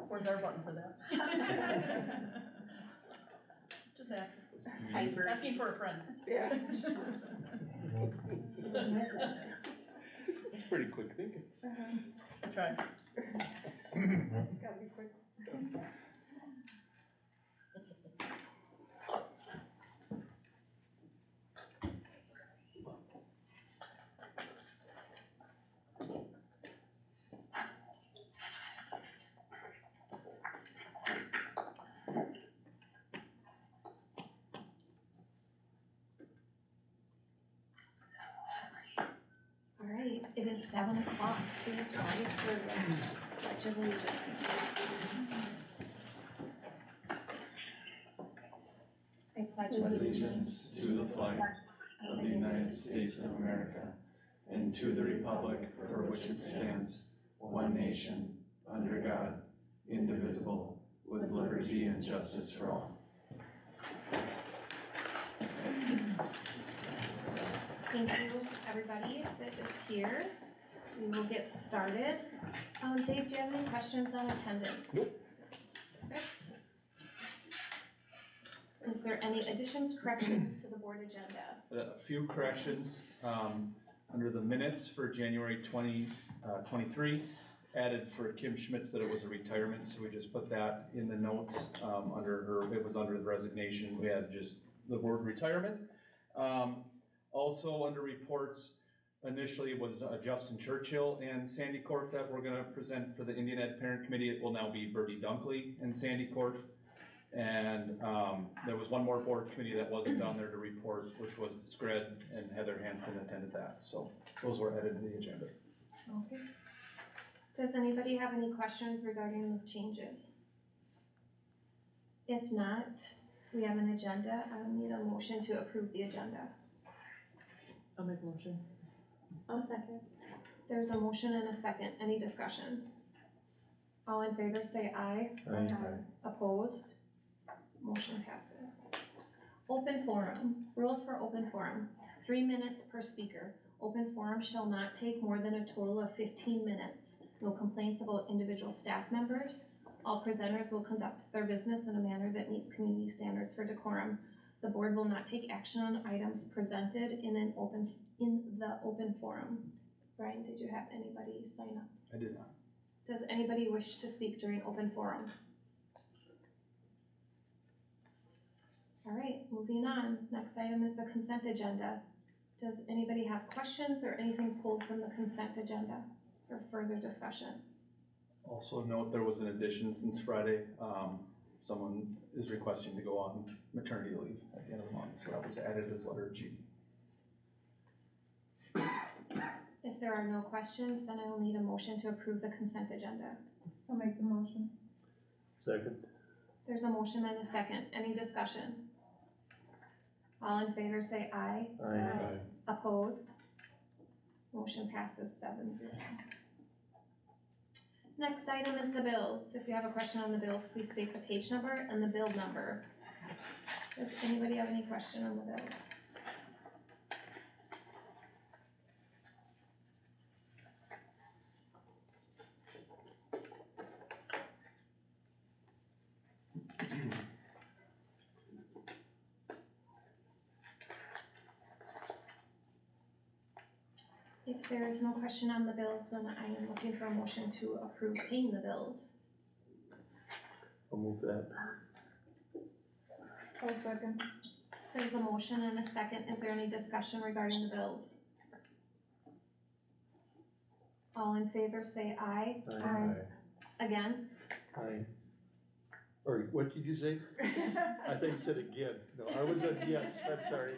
Where's our button for that? Just asking. Asking for a friend. Yeah. That's pretty quick thinking. I tried. Gotta be quick. All right, it is 7 o'clock. Please rise for the Pledge of Allegiance. I pledge Allegiance to the flag of the United States of America and to the republic for which it stands, one nation, under God, indivisible, with liberty and justice for all. Thank you, everybody that is here. We will get started. Dave, do you have any questions on attendance? Nope. Perfect. Is there any additions, corrections to the board agenda? A few corrections, under the minutes for January 2023, added for Kim Schmitz that it was a retirement, so we just put that in the notes, under her, it was under the resignation, we had just the word retirement. Also under reports, initially it was Justin Churchill and Sandy Korf that were gonna present for the Indian Ed Parent Committee. It will now be Bertie Dunkley and Sandy Korf. And there was one more board committee that wasn't down there to report, which was Scred, and Heather Hansen attended that. So those were added to the agenda. Okay. Does anybody have any questions regarding the changes? If not, we have an agenda. I'll need a motion to approve the agenda. I'll make a motion. I'll second. There's a motion and a second. Any discussion? All in favor say aye. Aye. Opposed? Motion passes. Open forum. Rules for open forum. 3 minutes per speaker. Open forum shall not take more than a total of 15 minutes. No complaints about individual staff members. All presenters will conduct their business in a manner that meets community standards for decorum. The board will not take action on items presented in the open forum. Brian, did you have anybody sign up? I did not. Does anybody wish to speak during open forum? All right, moving on. Next item is the consent agenda. Does anybody have questions or anything pulled from the consent agenda for further discussion? Also note there was an addition since Friday. Someone is requesting to go on maternity leave at the end of the month, so that was added as letter G. If there are no questions, then I will need a motion to approve the consent agenda. I'll make the motion. Second. There's a motion and a second. Any discussion? All in favor say aye. Aye. Opposed? Motion passes 7-0. Next item is the bills. If you have a question on the bills, please state the page number and the bill number. Does anybody have any question on the bills? If there is no question on the bills, then I am looking for a motion to approve paying the bills. I'll move that. I'll second. There's a motion and a second. Is there any discussion regarding the bills? All in favor say aye. Aye. Against? Aye. Or what did you say? I think you said again. No, I was a yes, I'm sorry.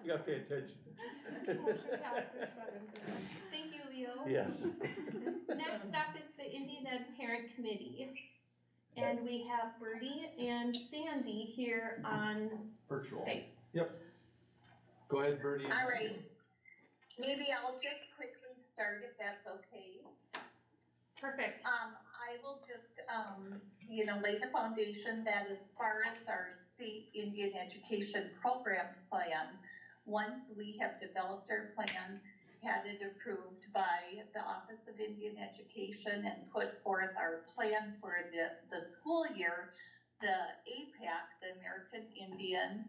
You gotta pay attention. Motion passes 7-0. Thank you, Leo. Yes. Next up is the Indian Ed Parent Committee. And we have Bertie and Sandy here on Virtual. Skype. Yep. Go ahead, Bertie. All right, maybe I'll just quickly start if that's okay. Perfect. I will just, lay the foundation that as far as our state Indian education program plan, once we have developed our plan had it approved by the Office of Indian Education and put forth our plan for the school year, the APAC, the American Indian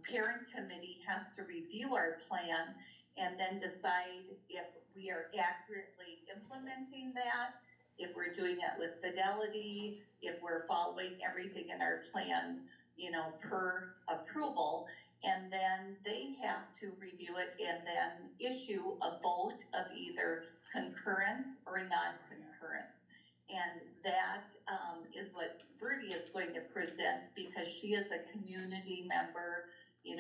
Parent Committee, has to review our plan and then decide if we are accurately implementing that, if we're doing it with fidelity, if we're following everything in our plan, per approval. And then they have to review it and then issue a vote of either concurrence or non-concurrence. And that is what Bertie is going to present, because she is a community member,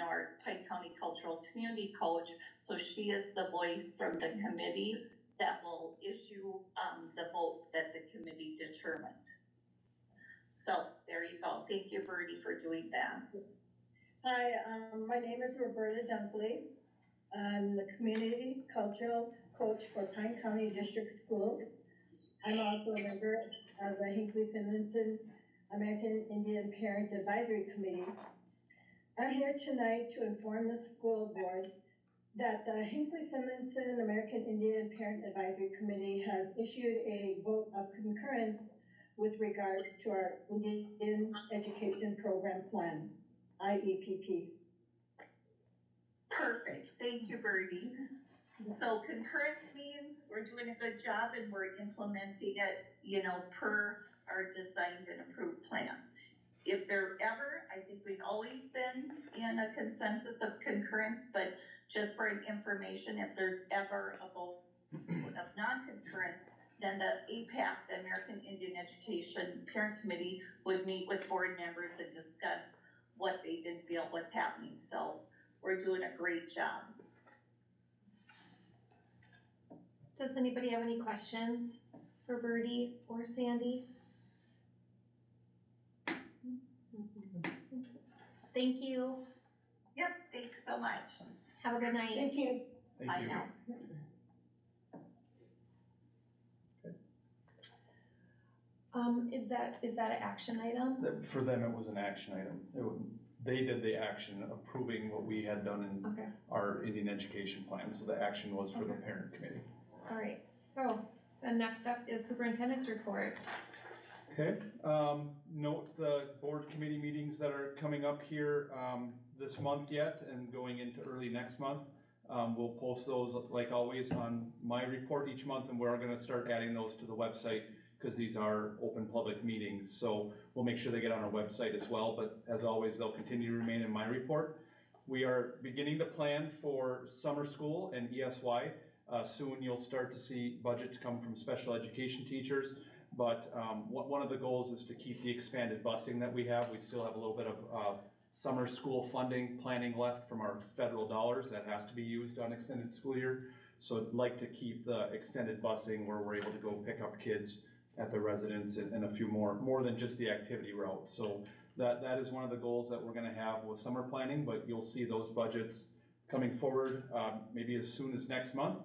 our Pike County Cultural Community Coach. So she is the voice from the committee that will issue the vote that the committee determined. So there you go. Thank you, Bertie, for doing that. Hi, my name is Roberta Dunkley. I'm the Community Cultural Coach for Pine County District Schools. I'm also a member of the Hinckley-Finlayson American Indian Parent Advisory Committee. I'm here tonight to inform the school board that the Hinckley-Finlayson American Indian Parent Advisory Committee has issued a vote of concurrence with regards to our Indian Education Program Plan, IEPP. Perfect. Thank you, Bertie. So concurrence means we're doing a good job and we're implementing it, per our designed and approved plan. If there ever, I think we've always been in a consensus of concurrence, but just for information, if there's ever a vote of non-concurrence, then the APAC, the American Indian Education Parent Committee, would meet with board members and discuss what they didn't feel was happening. So we're doing a great job. Does anybody have any questions for Bertie or Sandy? Thank you. Yep, thanks so much. Have a good night. Thank you. Thank Bye you. now. Is that an action item? For them, it was an action item. They did the action approving what we had done in Okay, our Indian education plan, so the action was for the parent committee. all right, so the next up is superintendent's report. Okay, note the board committee meetings that are coming up here this month yet and going into early next month. We'll post those like always on my report each month, and we're gonna start adding those to the website because these are open public meetings. So we'll make sure they get on our website as well, but as always, they'll continue to remain in my report. We are beginning to plan for summer school and ESY. Soon you'll start to see budgets come from special education teachers. But one of the goals is to keep the expanded busing that we have. We still have a little bit of summer school funding planning left from our federal dollars that has to be used on extended school year. So I'd like to keep the extended busing where we're able to go pick up kids at the residence and a few more than just the activity route. So that is one of the goals that we're gonna have with summer planning, but you'll see those budgets coming forward maybe as soon as next month.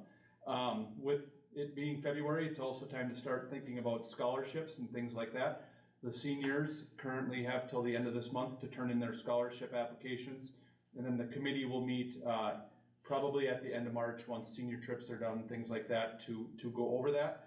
With it being February, it's also time to start thinking about scholarships and things like that. The seniors currently have till the end of this month to turn in their scholarship applications. And then the committee will meet probably at the end of March once senior trips are done, things like that, to go over that.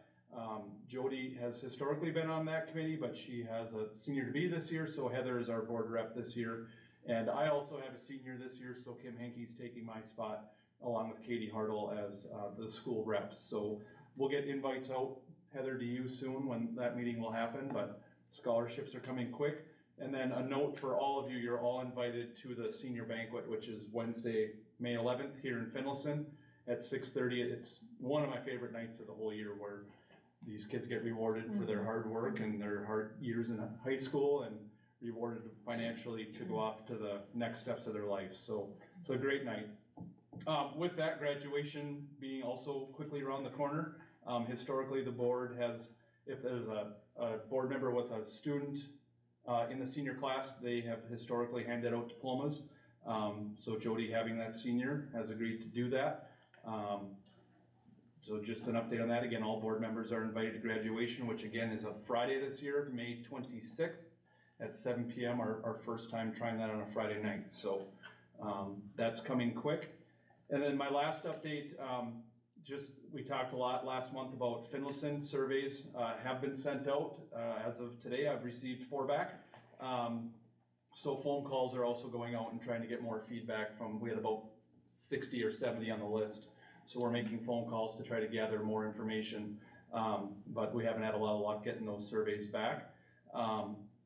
Jody has historically been on that committee, but she has a senior to be this year, so Heather is our board rep this year. And I also have a senior this year, so Kim Hankey's taking my spot along with Katie Hartle as the school reps. So we'll get invites out, Heather, to you soon when that meeting will happen, but scholarships are coming quick. And then a note for all of you, you're all invited to the senior banquet, which is Wednesday, May 11th here in Finlayson at 6:30. It's one of my favorite nights of the whole year where these kids get rewarded for their hard work and their hard years in high school and rewarded financially to go off to the next steps of their life. So it's a great night. With that, graduation being also quickly around the corner, historically the board has, if there's a board member with a student in the senior class, they have historically handed out diplomas. So Jody, having that senior, has agreed to do that. So just an update on that. Again, all board members are invited to graduation, which again is a Friday this year, May 26th at 7 p.m. Our first time trying that on a Friday night. So that's coming quick. And then my last update, we talked a lot last month about Finlayson surveys, have been sent out. As of today, I've received 4 back. So phone calls are also going out and trying to get more feedback from, we had about 60 or 70 on the list. So we're making phone calls to try to gather more information. But we haven't had a lot of luck getting those surveys back.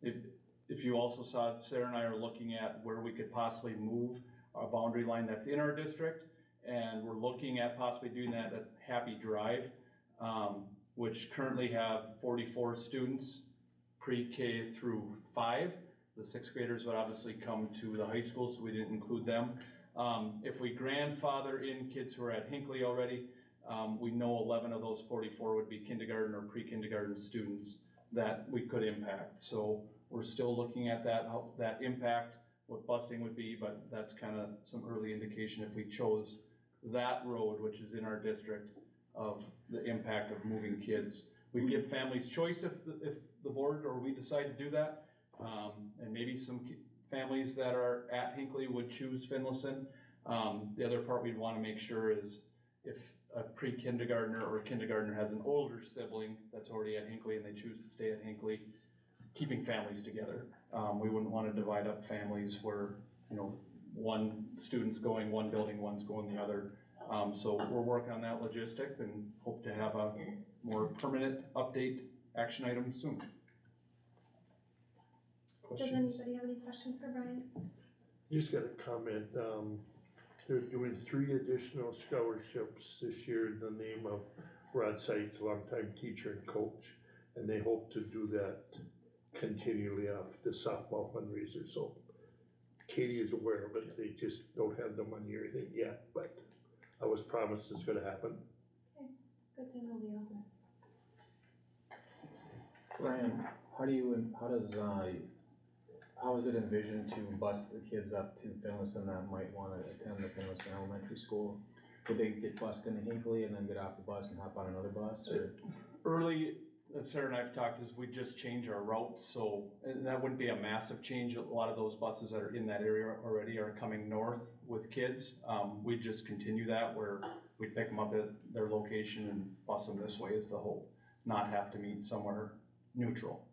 If you also saw, Sarah and I are looking at where we could possibly move a boundary line that's in our district. And we're looking at possibly doing that at Happy Drive, which currently have 44 students pre-K through 5. The 6th graders would obviously come to the high school, so we didn't include them. If we grandfather in kids who are at Hinckley already, we know 11 of those 44 would be kindergarten or pre-kindergarten students that we could impact. So we're still looking at that, how that impact, what busing would be, but that's kind of some early indication if we chose that road, which is in our district, of the impact of moving kids. We give families choice if the board or we decide to do that. And maybe some families that are at Hinckley would choose Finlayson. The other part we'd want to make sure is if a pre-kindergartner or kindergartner has an older sibling that's already at Hinckley and they choose to stay at Hinckley, keeping families together. We wouldn't want to divide up families where, one student's going one building, one's going the other. So we're working on that logistic and hope to have a more permanent update action item soon. Does anybody have any questions for Brian? Just got a comment, they're doing 3 additional scholarships this year in the name of Rod Seitz, longtime teacher and coach, and they hope to do that continually off the softball fundraiser, so Katie is aware of it, they just don't have the money or anything yet, but I was promised it's gonna happen. Okay, good to know, Leo. Brian, how is it envisioned to bus the kids up to Finlayson that might want to attend the Finlayson Elementary School? Would they get bussed into Hinckley and then get off the bus and hop on another bus? Or? Early, as Sarah and I have talked, is we just change our routes, so and that wouldn't be a massive change. A lot of those buses that are in that area already are coming north with kids. We just continue that where we pick them up at their location and bus them this way is the hope, not have to meet somewhere neutral.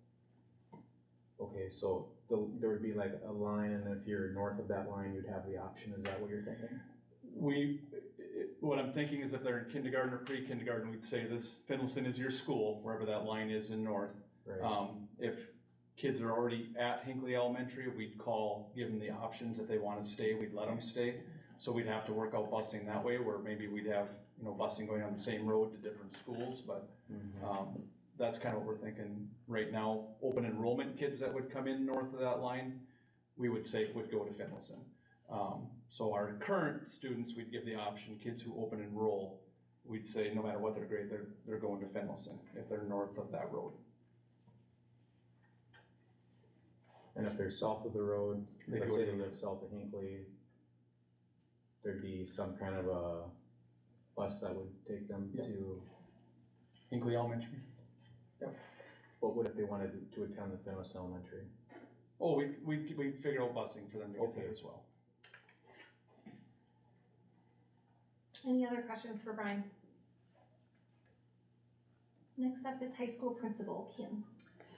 Okay, so there would be like a line, and if you're north of that line, you'd have the option. Is that what you're thinking? What I'm thinking is if they're in kindergarten or pre-kindergarten, we'd say this Finlayson is your school, wherever that line is in north. Right. If kids are already at Hinckley Elementary, we'd give them the options. If they want to stay, we'd let them stay. So we'd have to work out busing that way, where maybe we'd have busing going on the same road to different schools, but that's kind of what we're thinking right now. Open enrollment kids that would come in north of that line, we would say would go to Finlayson. So our current students, we'd give the option, kids who open enroll, we'd say no matter what their grade, they're going to Finlayson if they're north of that road. And if they're south of the road, let's say they live south of Hinckley, there'd be some kind of a bus that would take them to Hinckley Elementary. Yep. But what if they wanted to attend the Finlayson Elementary? Oh, we figured out busing for them to get there as well. Any other questions for Brian? Next up is high school principal, Kim.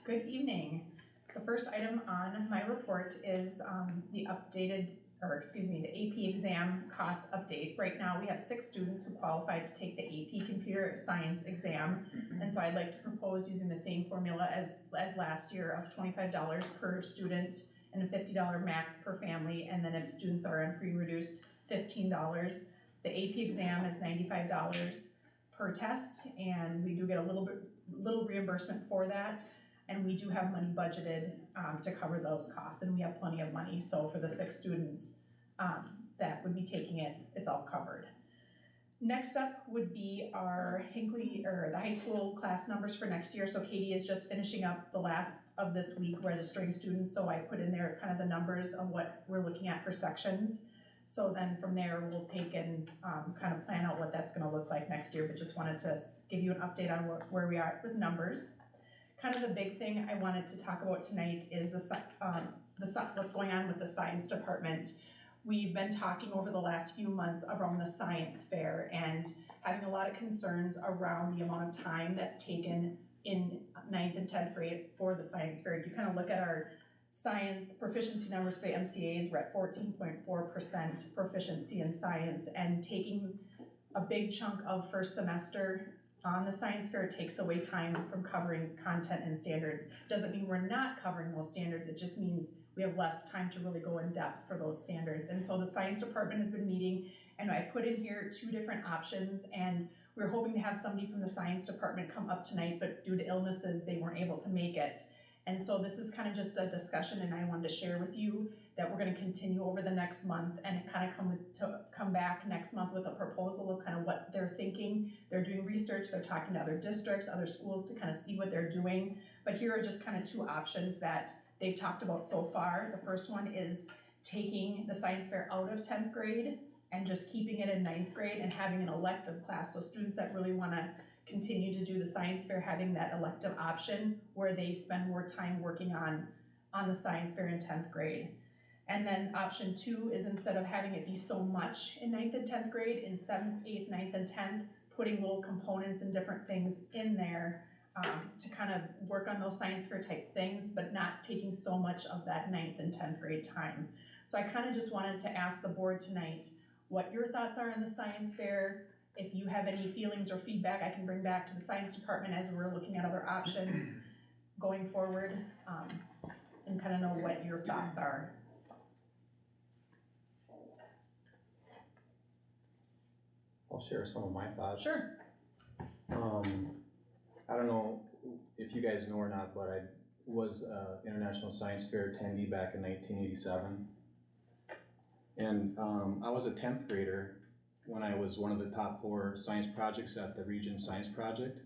Good evening. The first item on my report is the AP exam cost update. Right now we have 6 students who qualified to take the AP computer science exam. And so I'd like to propose using the same formula as last year of $25 per student and a $50 max per family. And then if students are on free and reduced, $15. The AP exam is $95 per test, and we do get a little reimbursement for that. And we do have money budgeted to cover those costs, and we have plenty of money. So for the 6 students that would be taking it, it's all covered. Next up would be our the high school class numbers for next year. So Katie is just finishing up the last of this week where the string students, so I put in there kind of the numbers of what we're looking at for sections. So then from there, we'll take and kind of plan out what that's gonna look like next year, but just wanted to give you an update on where we are with numbers. Kind of the big thing I wanted to talk about tonight is what's going on with the science department. We've been talking over the last few months around the science fair and having a lot of concerns around the amount of time that's taken in 9th and 10th grade for the science fair. You kind of look at our science proficiency numbers for the MCAs, we're at 14.4% proficiency in science, and taking a big chunk of first semester on the science fair takes away time from covering content and standards. Doesn't mean we're not covering those standards, it just means we have less time to really go in depth for those standards. And so the science department has been meeting, and I put in here 2 different options, and we're hoping to have somebody from the science department come up tonight, but due to illnesses, they weren't able to make it. And so this is kind of just a discussion, and I wanted to share with you that we're gonna continue over the next month and kind of come back next month with a proposal of kind of what they're thinking. They're doing research, they're talking to other districts, other schools to kind of see what they're doing. But here are just kind of 2 options that they've talked about so far. The first one is taking the science fair out of 10th grade and just keeping it in 9th grade and having an elective class. So students that really wanna continue to do the science fair, having that elective option where they spend more time working on the science fair in 10th grade. And then option 2 is instead of having it be so much in 9th and 10th grade, in 7th, 8th, 9th, and 10th, putting little components and different things in there to kind of work on those science fair type things, but not taking so much of that 9th and 10th grade time. So I kind of just wanted to ask the board tonight what your thoughts are on the science fair. If you have any feelings or feedback, I can bring back to the science department as we're looking at other options going forward, and kind of know what your thoughts are. I'll share some of my thoughts. Sure. I don't know if you guys know or not, but I was International Science Fair attendee back in 1987. And I was a 10th grader when I was one of the top 4 science projects at the Region Science Project.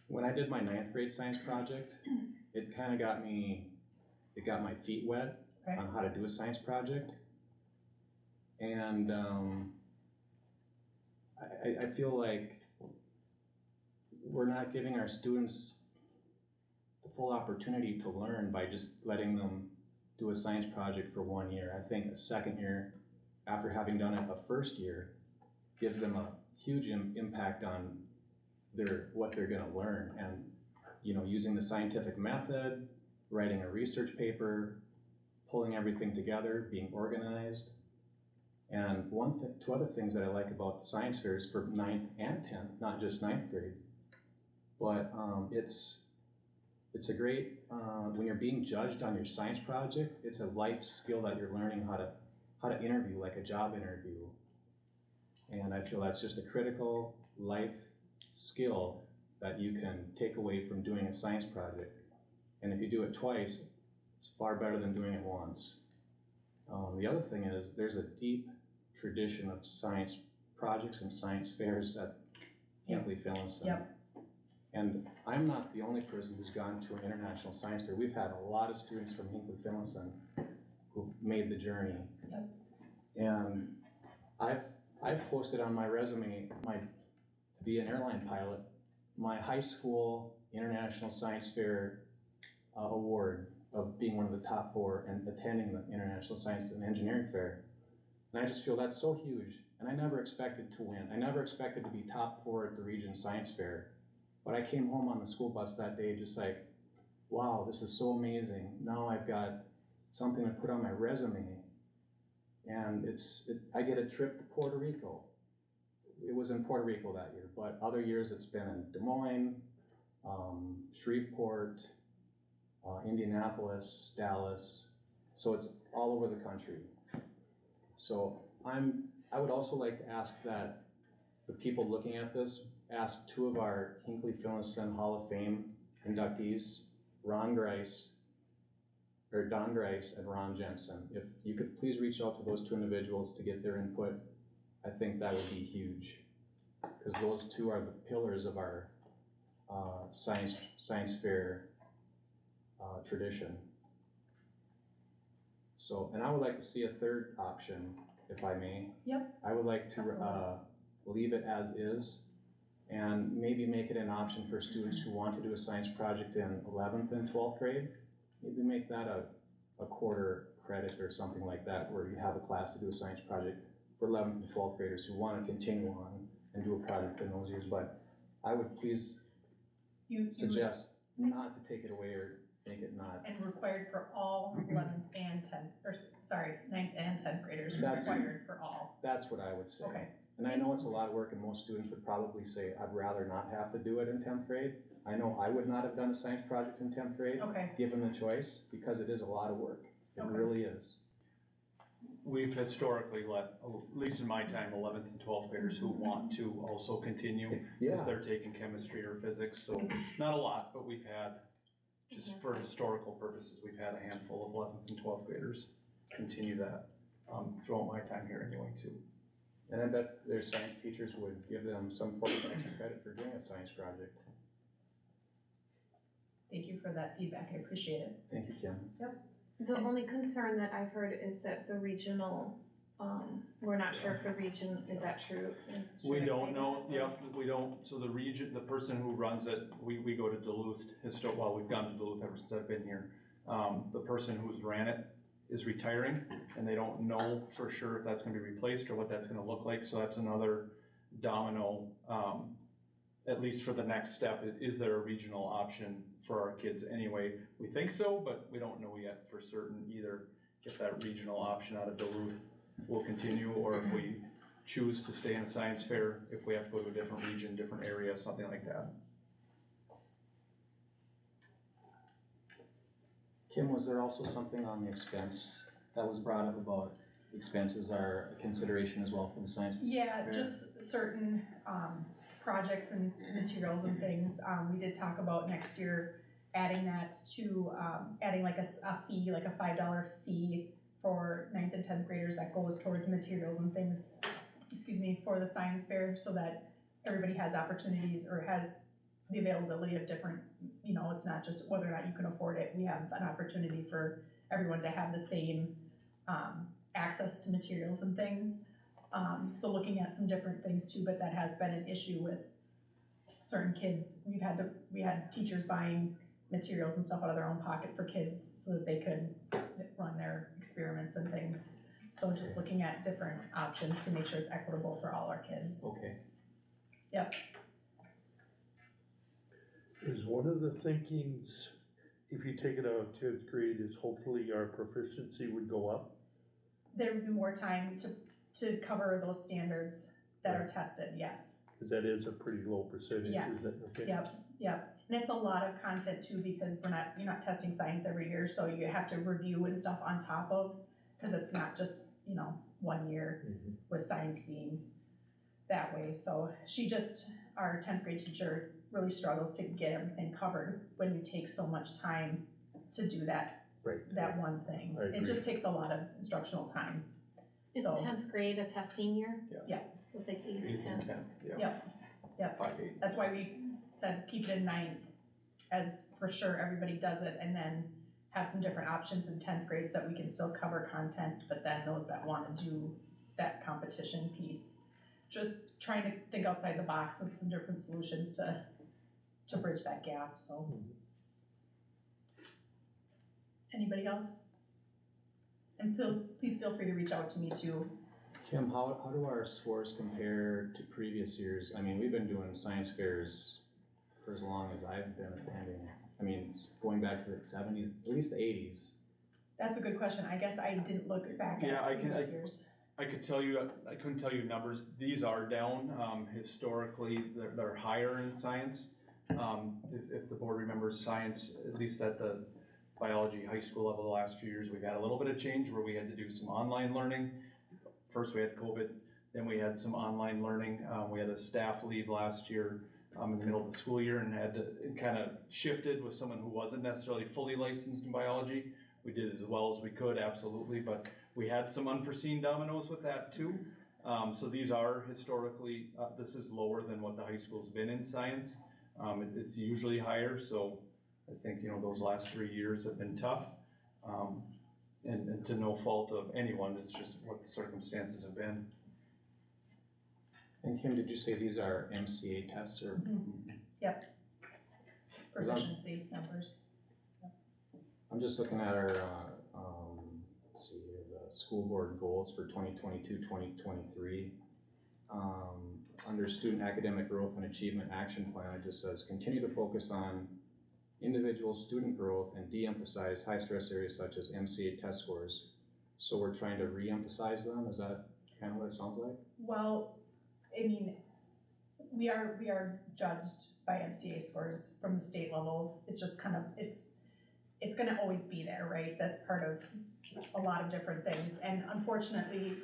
When I did my 9th grade science project, it kind of got my feet wet on how to do a science project. And I feel like we're not giving our students the full opportunity to learn by just letting them do a science project for 1 year. I think a second year, after having done it a first year, gives them a huge impact on what they're gonna learn. And, you know, using the scientific method, writing a research paper, pulling everything together, being organized. And 2 other things that I like about the science fairs for 9th and 10th, not just 9th grade, but it's a great, when you're being judged on your science project, it's a life skill that you're learning how to interview, like a job interview. And I feel that's just a critical life skill that you can take away from doing a science project. And if you do it twice, it's far better than doing it once. The other thing is there's a deep tradition of science projects and science fairs at Hinckley-Finlayson. Yep. And I'm not the only person who's gone to an international science fair. We've had a lot of students from Hinckley-Finlayson who've made the journey. Yep. And I've posted on my resume to be an airline pilot, my high school international science fair award of being one of the top 4 and attending the International Science and Engineering Fair. And I just feel that's so huge. And I never expected to win. I never expected to be top 4 at the Region Science Fair. But I came home on the school bus that day just like, wow, this is so amazing. Now I've got something to put on my resume. And I get a trip to Puerto Rico. It was in Puerto Rico that year, but other years it's been in Des Moines, Shreveport, Indianapolis, Dallas. So it's all over the country. So I would also like to ask that the people looking at this ask 2 of our Hinckley-Finlayson Hall of Fame inductees, Don Grice and Ron Jensen. If you could please reach out to those 2 individuals to get their input, I think that would be huge. Because those 2 are the pillars of our science fair tradition. So, and I would like to see a 3rd option, if I may. Yep. I would like to leave it as is and maybe make it an option for students who want to do a science project in 11th and 12th grade. Maybe make that a quarter credit or something like that, where you have a class to do a science project. for 11th and 12th graders who wanna continue on and do a project in those years, but I would please You suggest not to take it away or make it not. and required for all 11th and 10th, or sorry, 9th and 10th graders, That's- required for all. That's what I would say. Okay, And I know it's a lot of work and most students would probably say, I'd rather not have to do it in 10th grade. I know I would not have done a science project in 10th grade, okay, given the choice, because it is a lot of work. It Okay. really is. We've historically let, at least in my time, 11th and 12th graders who want to also continue, because Yeah, they're taking chemistry or physics, so not a lot, but we've had, just for historical purposes, we've had a handful of 11th and 12th graders continue that, throughout my time here anyway too. and I bet their science teachers would give them some form of extra credit for doing a science project. thank you for that feedback, I appreciate it. Thank you, Kim. The only concern that I've heard is that the regional, we're not sure if the region, is that true? We Should I don't say know, that? yep, we don't, so the region, the person who runs it, we go to Duluth, well, we've gone to Duluth ever since I've been here. The person who's ran it is retiring, and they don't know for sure if that's gonna be replaced or what that's gonna look like, so that's another domino, at least for the next step, is there a regional option for our kids anyway? We think so, but we don't know yet for certain either if that regional option out of Duluth will continue, or if we choose to stay in a science fair, if we have to go to a different region, different area, something like that. Kim, was there also something on the expense that was brought up about expenses are a consideration as well for the science? Yeah, Fair. just certain, projects and materials and things, we did talk about next year adding that to, adding like a fee, like a $5 fee for 9th and 10th graders that goes towards materials and things, excuse me, for the science fair, so that everybody has opportunities or has the availability of different, you know, it's not just whether or not you can afford it, we have an opportunity for everyone to have the same, access to materials and things. So looking at some different things too, but that has been an issue with certain kids. We had teachers buying materials and stuff out of their own pocket for kids so that they could run their experiments and things. So just looking at different options to make sure it's equitable for all our kids. Okay. Yep. Is one of the thinkings, if you take it out of 10th grade, is hopefully our proficiency would go up? There would be more time to cover those standards that are Right. tested, yes. Cause that is a pretty low percentage, Yes. isn't it? Okay. Yep. And it's a lot of content too, because you're not testing science every year, so you have to review and stuff on top of, cause it's not just, 1 year Mhm. with science being that way. So our 10th grade teacher really struggles to get everything covered when you take so much time to do that Right. one thing. I It agree. just takes a lot of instructional time. Is So- 10th grade a testing year? Yes. Yeah. With like 8th 8th and and 10th, yeah. Yep. 5-8. That's why we said keep it in 9th, as for sure everybody does it, and then have some different options in 10th grade so that we can still cover content, but then those that wanna do that competition piece. Just trying to think outside the box of some different solutions to bridge that gap, so. Anybody else? And please feel free to reach out to me too. Kim, how do our scores compare to previous years? I mean, we've been doing science fairs for as long as I've been attending. I mean, going back to the 70s, at least the 80s. That's a good question. I guess I didn't look back Yeah, at previous years. I couldn't tell you numbers, these are down, historically, they're higher in science. If the board remembers science, at least at the biology high school level the last few years, we've had a little bit of change where we had to do some online learning. First we had COVID, then we had some online learning, we had a staff leave last year in the middle of the school year and it kind of shifted with someone who wasn't necessarily fully licensed in biology. We did as well as we could, absolutely, but we had some unforeseen dominoes with that too. So these are historically, this is lower than what the high school's been in science. It's usually higher, so I think, those last 3 years have been tough. And to no fault of anyone, it's just what the circumstances have been. And Kim, did you say these are MCA tests or? Yep. Proficiency numbers. I'm just looking at our, let's see here, the school board goals for 2022-2023. Under student academic growth and achievement action plan, it just says continue to focus on individual student growth and de-emphasize high stress areas such as MCA test scores. So we're trying to re-emphasize them, is that kind of what it sounds like? Well, I mean, we are judged by MCA scores from the state level. It's just kind of, it's gonna always be there, right? That's part of a lot of different things. And unfortunately,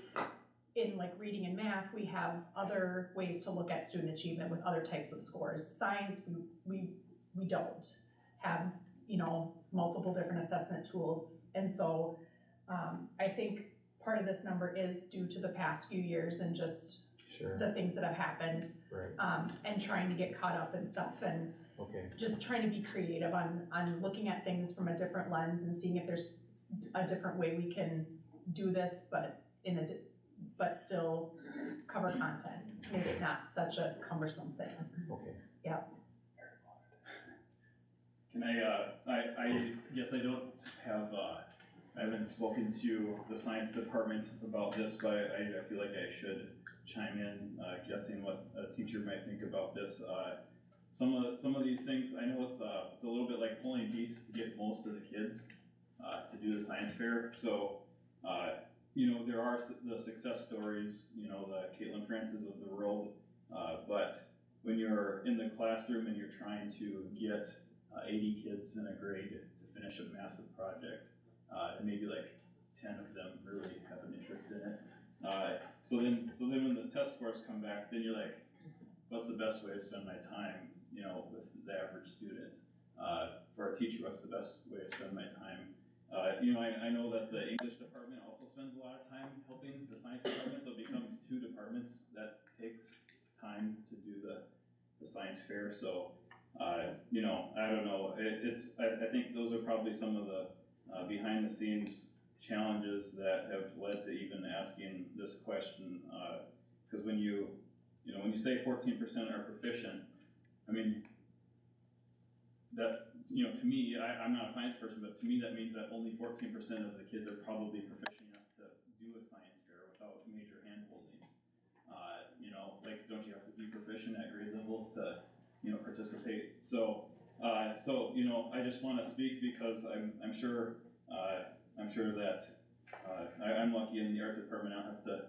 in like reading and math, we have other ways to look at student achievement with other types of scores. Science, we don't have, you know, multiple different assessment tools. And so I think part of this number is due to the past few years and just Sure. the things that have happened, Right. and trying to get caught up and stuff, and Okay. just trying to be creative on looking at things from a different lens and seeing if there's a different way we can do this, but but still cover content, make it not such a cumbersome thing. Okay. Can I guess I don't have, I haven't spoken to the science department about this, but I feel like I should chime in, guessing what a teacher might think about this. Some of these things, I know it's a little bit like pulling teeth to get most of the kids to do the science fair. So, you know, there are the success stories, you know, the Caitlin Francis of the world, but when you're in the classroom and you're trying to get 80 kids in a grade to finish a massive project, and maybe like 10 of them really have an interest in it. So then when the test scores come back, then you're like, what's the best way to spend my time, you know, with the average student? For a teacher, what's the best way to spend my time? You know, I know that the English department also spends a lot of time helping the science department, so it becomes two departments that takes time to do the science fair. So, you know, I don't know. I think those are probably some of the behind the scenes challenges that have led to even asking this question. Because when you say 14% are proficient, I mean, that, you know, to me, I'm not a science person, but to me that means that only 14% of the kids are probably proficient enough to do a science fair without major hand-holding. You know, like, don't you have to be proficient at grade level to, you know, participate? So, you know, I just want to speak because I'm sure that I'm lucky in the art department. I don't have to,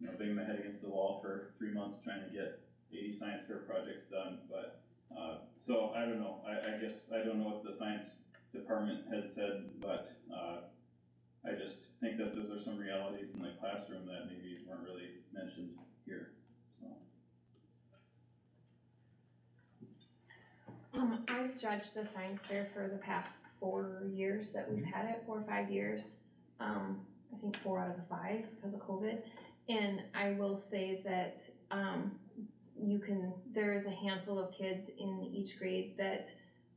you know, bang my head against the wall for 3 months trying to get 80 science fair projects done. But so I don't know. I guess I don't know what the science department has said, but I just think that those are some realities in the classroom that maybe weren't really mentioned here. So. I've judged the science fair for the past 4 years that we've had it, 4 or 5 years. I think 4 out of the 5 because of COVID. And I will say that there is a handful of kids in each grade that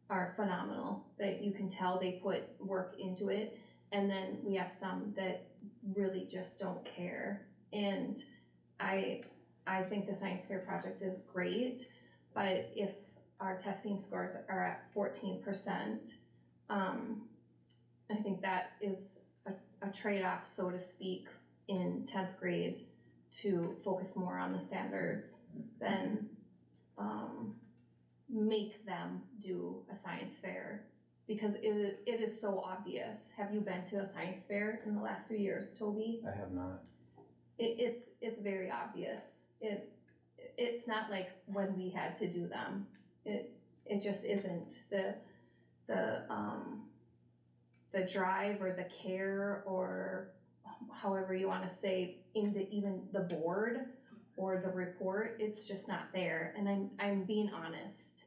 are phenomenal, that you can tell they put work into it. And then we have some that really just don't care. And I think the science fair project is great, but if our testing scores are at 14%, I think that is a trade-off, so to speak, in 10th grade to focus more on the standards than make them do a science fair, because it is so obvious. Have you been to a science fair in the last few years, Toby? I have not. It's very obvious. It's not like when we had to do them. It just isn't the drive or the care, or however you want to say, even the board or the report. It's just not there, and I'm being honest.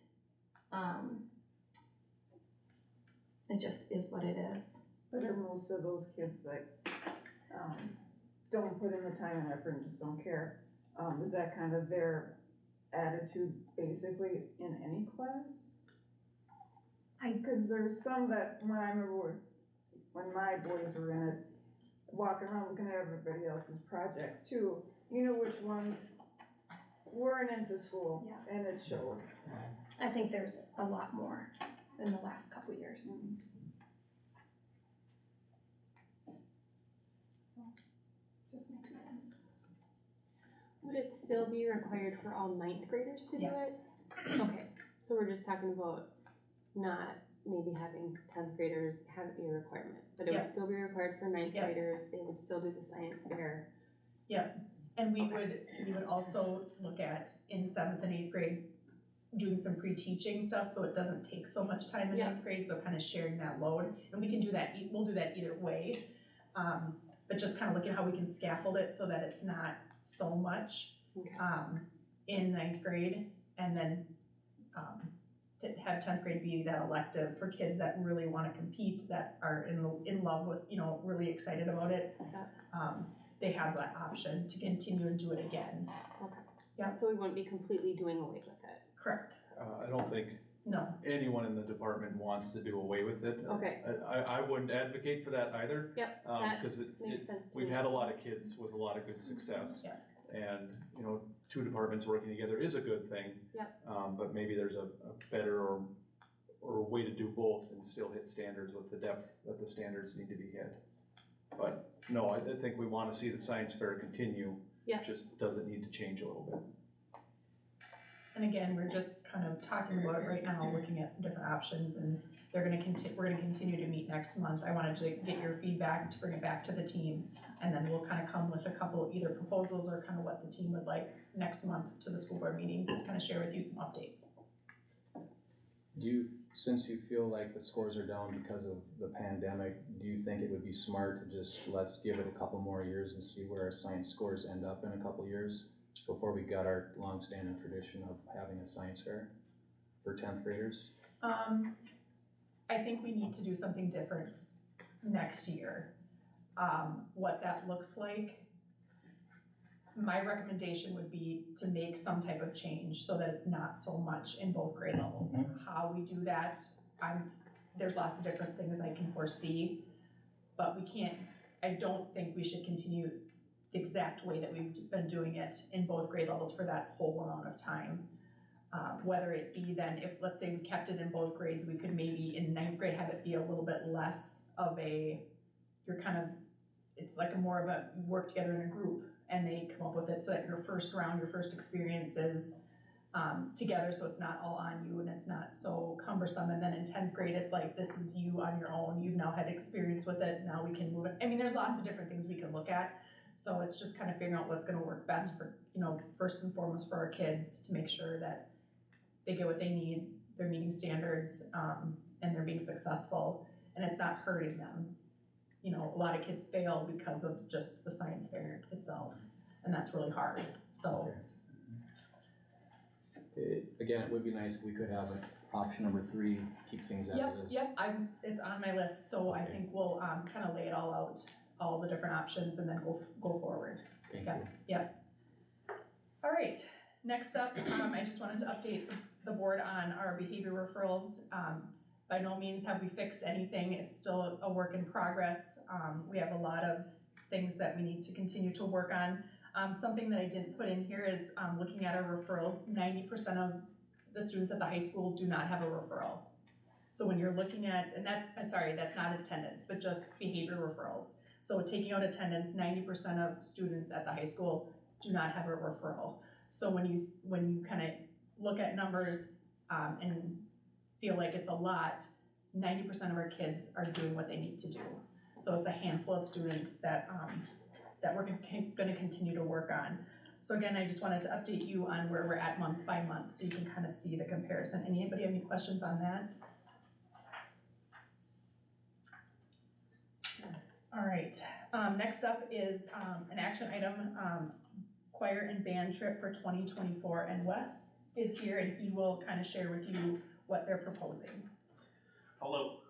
It just is what it is. But are most of those kids that don't put in the time and effort and just don't care, is that kind of their attitude basically in any class? Because there's some that, when I remember when my boys were in it, walking around looking at everybody else's projects too, you know which ones weren't into school, Yeah. and it showed. I think there's a lot more in the last couple years. Would it still be required for all ninth graders to do Yes. it? Okay, so we're just talking about not maybe having 10th graders have it be a requirement, but it would Yep. still be required for ninth Yep. graders, they would still do the science fair. And we would also look at in 7th and 8th grade, doing some pre-teaching stuff, so it doesn't take so much time in Yeah. 8th grade, so kind of sharing that load. And we can do that, we'll do that either way. But just kind of look at how we can scaffold it so that it's not so much, Okay. in 9th grade. And then, to have 10th grade be that elective for kids that really want to compete, that are in love with, really excited about it. They have that option to continue and do it again. Yeah. So we wouldn't be completely doing away with it. Correct. I don't think No. anyone in the department wants to do away with it. Okay. I wouldn't advocate for that either. Yep, that Cause makes sense to me. we've had a lot of kids with a lot of good success. Yeah. And, two departments working together is a good thing. Yep. But maybe there's a better or a way to do both and still hit standards with the depth that the standards need to be hit. But no, I think we wanna see the science fair continue. Yeah. Just doesn't need to change a little bit. And again, we're just kind of talking about it right now, looking at some different options, and we're gonna continue to meet next month. I wanted to get your feedback, to bring it back to the team, and then we'll kind of come with a couple, either proposals or kind of what the team would like next month to the school board meeting, kind of share with you some updates. Since you feel like the scores are down because of the pandemic, do you think it would be smart to just, let's give it a couple more years and see where our science scores end up in a couple years before we got our long-standing tradition of having a science fair for 10th graders? I think we need to do something different next year. What that looks like, my recommendation would be to make some type of change so that it's not so much in both grade levels. How we do that, there's lots of different things I can foresee, but I don't think we should continue the exact way that we've been doing it in both grade levels for that whole amount of time. Whether it be then, if let's say we kept it in both grades, we could maybe in 9th grade have it be a little bit less of it's like more of a, you work together in a group and they come up with it so that your first round, your first experience is together, so it's not all on you and it's not so cumbersome. And then in 10th grade, it's like, this is you on your own, you've now had experience with it, now we can move it. I mean, there's lots of different things we can look at. So it's just kind of figuring out what's gonna work best for, first and foremost for our kids, to make sure that they get what they need, they're meeting standards, and they're being successful, and it's not hurting them. A lot of kids fail because of just the science fair itself, and that's really hard, so. Again, it would be nice if we could have option number 3, keep things as is. Yep, it's on my list, so I think we'll, kind of lay it all out, all the different options, and then go forward. Thank Yeah. you. Yep. All right, next up, I just wanted to update the board on our behavior referrals. By no means have we fixed anything, it's still a work in progress. We have a lot of things that we need to continue to work on. Something that I didn't put in here is looking at our referrals. 90% of the students at the high school do not have a referral. So when you're looking at, and that's not attendance, but just behavior referrals. So taking out attendance, 90% of students at the high school do not have a referral. So when you kind of look at numbers and feel like it's a lot, 90% of our kids are doing what they need to do. So it's a handful of students that we're gonna continue to work on. So again, I just wanted to update you on where we're at month by month, so you can kind of see the comparison. Anybody have any questions on that? All right, next up is an action item, choir and band trip for 2024, and Wes is here and he will kind of share with you what they're proposing. Hello,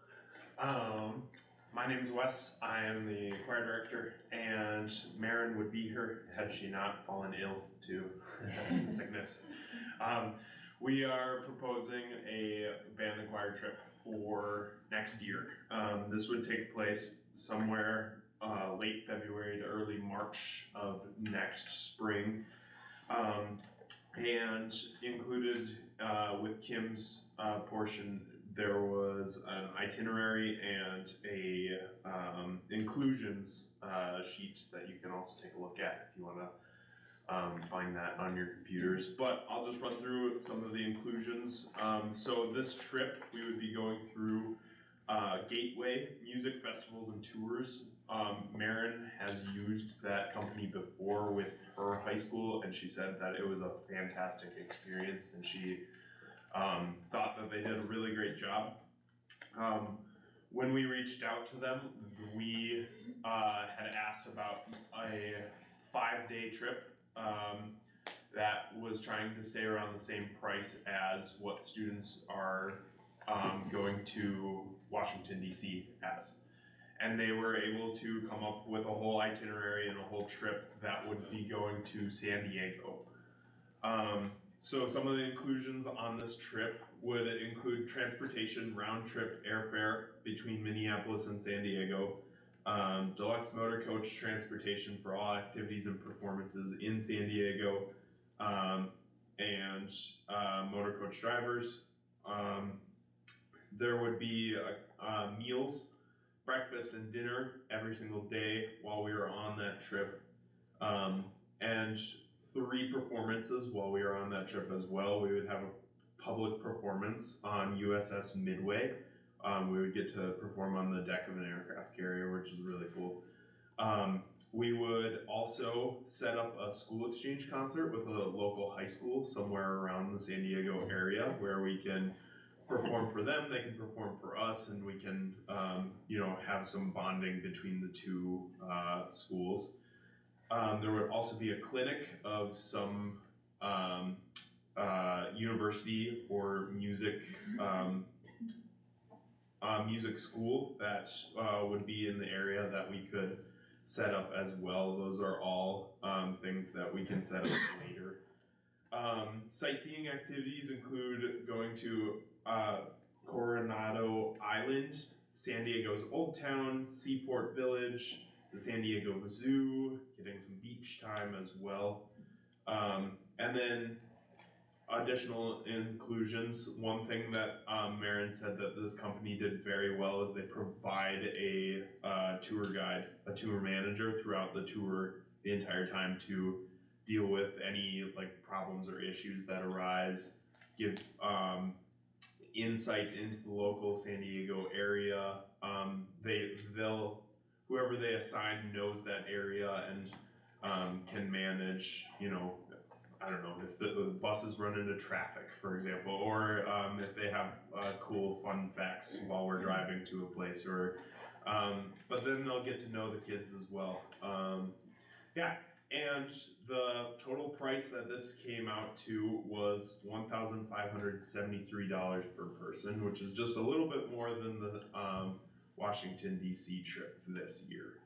my name is Wes. I am the choir director, and Marin would be here had she not fallen ill to sickness. We are proposing a band and choir trip for next year. This would take place somewhere late February to early March of next spring, and included with Kim's portion, there was an itinerary and a inclusions sheet that you can also take a look at if you want to find that on your computers. But I'll just run through some of the inclusions. So this trip, we would be going through Gateway Music Festivals and Tours. Marin has used that company before with her high school, and she said that it was a fantastic experience, and she thought that they did a really great job. When we reached out to them, we had asked about a 5-day trip that was trying to stay around the same price as what students are going to Washington, D.C. as. And they were able to come up with a whole itinerary and a whole trip that would be going to San Diego. So some of the inclusions on this trip would include transportation, round trip airfare between Minneapolis and San Diego, deluxe motor coach transportation for all activities and performances in San Diego, and motor coach drivers. There would be meals, breakfast and dinner every single day while we were on that trip, and 3 performances while we were on that trip as well. We would have a public performance on USS Midway. We would get to perform on the deck of an aircraft carrier, which is really cool. We would also set up a school exchange concert with a local high school somewhere around the San Diego area where we can perform for them, they can perform for us, and we can, have some bonding between the 2 schools. There would also be a clinic of some university or music music school that would be in the area that we could set up as well. Those are all things that we can set up later. Sightseeing activities include going to Coronado Island, San Diego's Old Town, Seaport Village, the San Diego Zoo, getting some beach time as well. And then additional inclusions. One thing that Marin said that this company did very well is they provide a tour guide, a tour manager throughout the tour the entire time to deal with any problems or issues that arise, give insight into the local San Diego area. Whoever they assign knows that area and can manage, I don't know, if the buses run into traffic, for example, or if they have cool fun facts while we're driving to a place, or but then they'll get to know the kids as well. And the total price that this came out to was $1,573 per person, which is just a little bit more than the Washington, D.C. trip this year.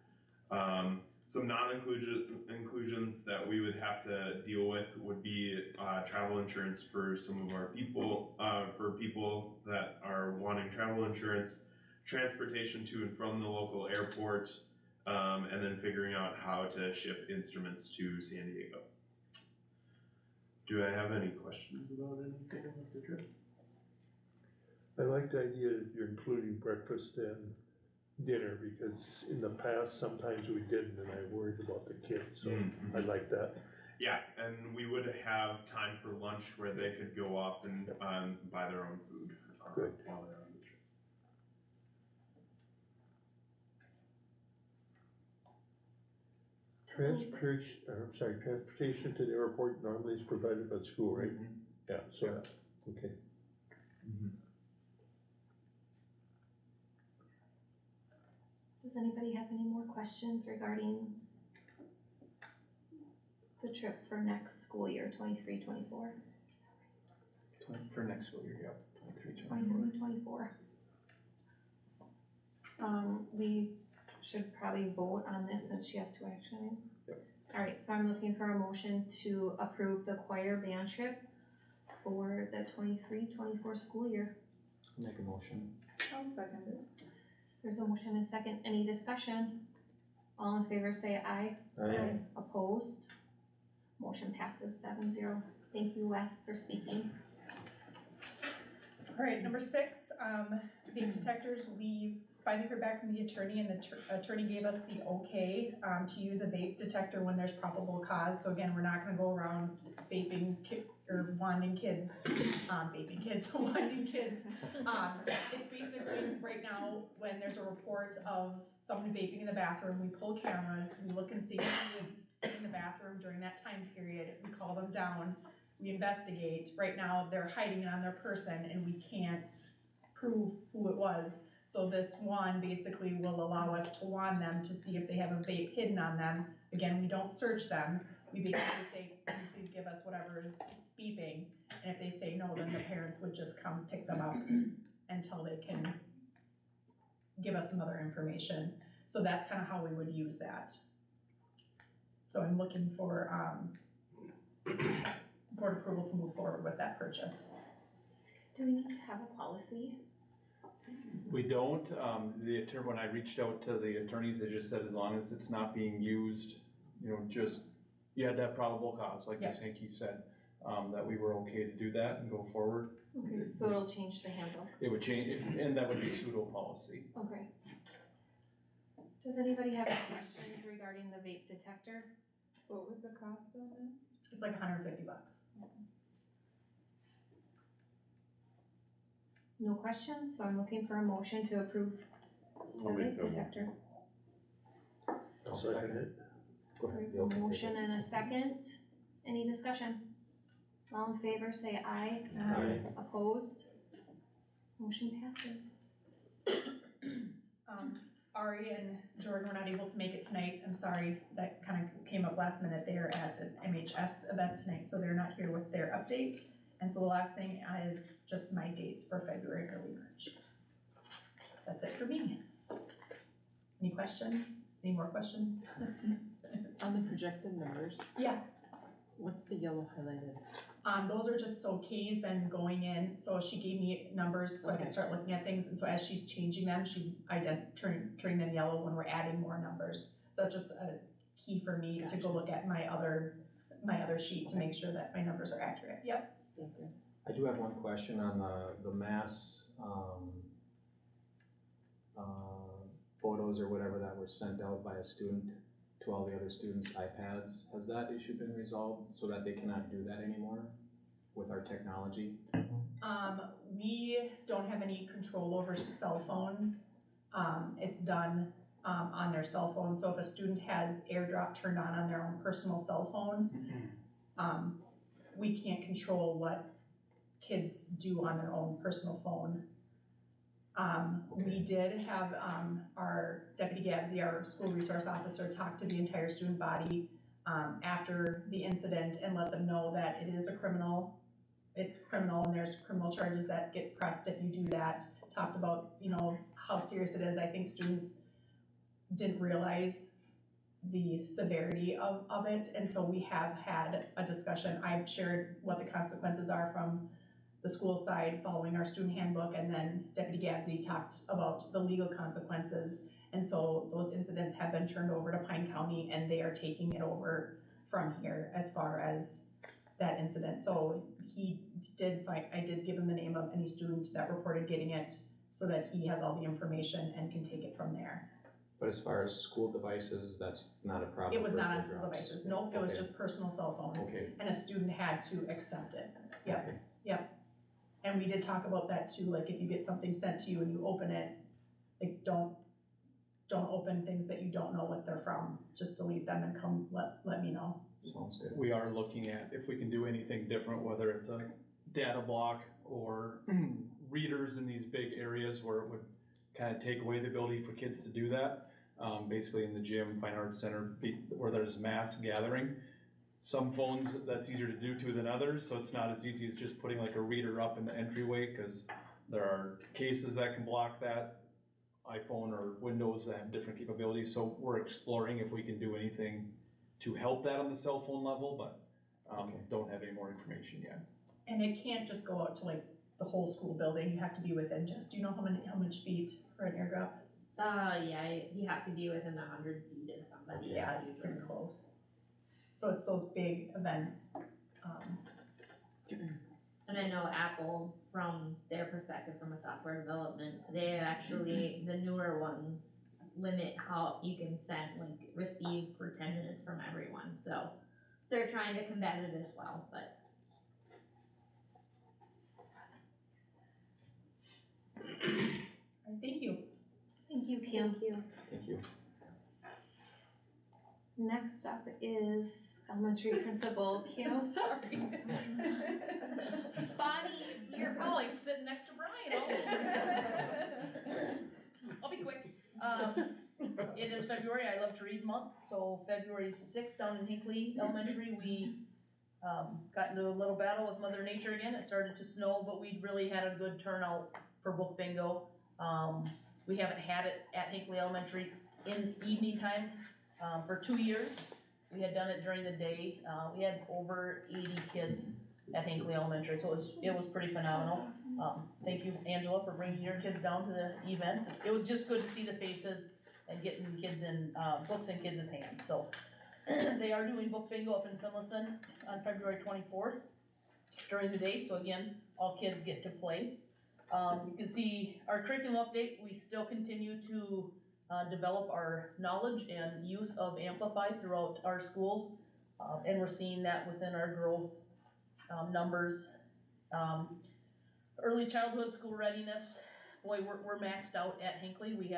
Some non-inclusions that we would have to deal with would be travel insurance for some of our people, for people that are wanting travel insurance, transportation to and from the local airport, and then figuring out how to ship instruments to San Diego. Do I have any questions about anything about the trip? I like the idea that you're including breakfast and dinner, because in the past, sometimes we didn't, and I worried about the kids, so I like that. Yeah, and we would have time for lunch where they could go off and buy their own food Good. while they're on the trip. Transportation to the airport normally is provided by the school, right? Yeah, so, okay. Does anybody have any more questions regarding the trip for next school year, 23-24? For next school year, yeah, 23-24. We should probably vote on this since she has 2 action items. Yep. All right, so I'm looking for a motion to approve the choir band trip for the 23-24 school year. Make a motion. I'll second it. There's a motion and a second. Any discussion? All in favor say aye. Aye. Opposed? Motion passes 7-0. Thank you, Wes, for speaking. All right, number 6, vape detectors. We finally heard back from the attorney, and the attorney gave us the okay, to use a vape detector when there's probable cause. So again, we're not gonna go around vaping or wanding kids, vaping kids, wanding kids. It's basically, right now, when there's a report of someone vaping in the bathroom, we pull cameras, we look and see who was in the bathroom during that time period, we call them down, we investigate. Right now, they're hiding it on their person, and we can't prove who it was. So this one basically will allow us to wand them to see if they have a vape hidden on them. Again, we don't search them, we basically say, can you please give us whatever is beeping, and if they say no, then the parents would just come pick them up until they can give us some other information. So that's kind of how we would use that. So I'm looking for board approval to move forward with that purchase. Do we need to have a policy? We don't, the attorney, when I reached out to the attorneys, they just said as long as it's not being used, you know, just, you had that probable cause, like Ms. Hinckley said, that we were okay to do that and go forward. Okay, so it'll change the handbook. It would change, and that would be pseudo policy. Okay. Does anybody have any questions regarding the vape detector? What was the cost on that? It's like $150. No questions, so I'm looking for a motion to approve the vape detector. I'll second it. Go ahead. There's a motion and a second. Any discussion? All in favor, say aye. Aye. Opposed? Motion passes. Ari and Jordan were not able to make it tonight. I'm sorry, that kind of came up last minute. They are at an MHS event tonight, so they're not here with their update. And so the last thing is just my dates for February, early March. That's it for me. Any questions? Any more questions? On the projected numbers, Yeah. what's the yellow highlighted? Those are just, so Katie's been going in, so she gave me numbers so I can start looking at things, and so as she's changing them, she's turning them yellow when we're adding more numbers. So that's just a key for me to go look at my other sheet to make sure that my numbers are accurate. Yep. Thank you. I do have one question on the mass, photos or whatever that were sent out by a student to all the other students' iPads. Has that issue been resolved so that they cannot do that anymore with our technology? We don't have any control over cell phones. It's done on their cell phone. So if a student has AirDrop turned on their own personal cell phone, we can't control what kids do on their own personal phone. We did have our Deputy Gabsy, our school resource officer, talk to the entire student body after the incident and let them know that it is a criminal. It's criminal, and there's criminal charges that get pressed if you do that. Talked about, you know, how serious it is. I think students didn't realize the severity of it, and so we have had a discussion. I've shared what the consequences are from the school side following our student handbook, and then Deputy Gabsy talked about the legal consequences. And so those incidents have been turned over to Pine County, and they are taking it over from here as far as that incident. So I did give him the name of any student that reported getting it so that he has all the information and can take it from there. But as far as school devices, that's not a problem? It was for not on AirDrops? school devices, nope, it was Okay. just personal cell phones. Okay. And a student had to accept it, yep, Okay. yep. And we did talk about that too, like if you get something sent to you and you open it, like don't open things that you don't know what they're from, just delete them and come let me know. Sounds good. We are looking at if we can do anything different, whether it's a data block or readers in these big areas where it would kind of take away the ability for kids to do that. Basically in the gym, Fine Arts Center, where there's mass gathering. Some phones that's easier to do to than others, so it's not as easy as just putting like a reader up in the entryway, because there are cases that can block that, iPhone or Windows that have different capabilities. So we're exploring if we can do anything to help that on the cell phone level, but don't have any more information yet. And it can't just go out to like the whole school building, you have to be within just, do you know how much feet for an airdrop? Yeah, you have to be within 100 feet of somebody. Yeah, it's pretty close. So it's those big events. And I know Apple, from their perspective, from a software development, they actually, the newer ones, limit how you can send, like, receive for 10 minutes from everyone, so they're trying to combat it as well, but. Thank you. Thank you, Kim. Thank you. Thank you. Next up is elementary principal Kim, sorry. Bonnie, you're. It's like sitting next to Brian all over. I'll be quick. It is February, I love to read month, so February 6th down in Hinckley Elementary, we got into a little battle with Mother Nature again. It started to snow, but we really had a good turnout for book bingo. We haven't had it at Hinckley Elementary in evening time for 2 years. We had done it during the day. We had over 80 kids at Hinckley Elementary, so it was pretty phenomenal. Thank you, Angela, for bringing your kids down to the event. It was just good to see the faces and getting kids in books in kids' hands. So they are doing book bingo up in Finlayson on February 24th during the day. So again, all kids get to play. You can see our curriculum update. We still continue to develop our knowledge and use of Amplify throughout our schools, and we're seeing that within our growth numbers. Early childhood school readiness, boy, we're maxed out at Hinckley. We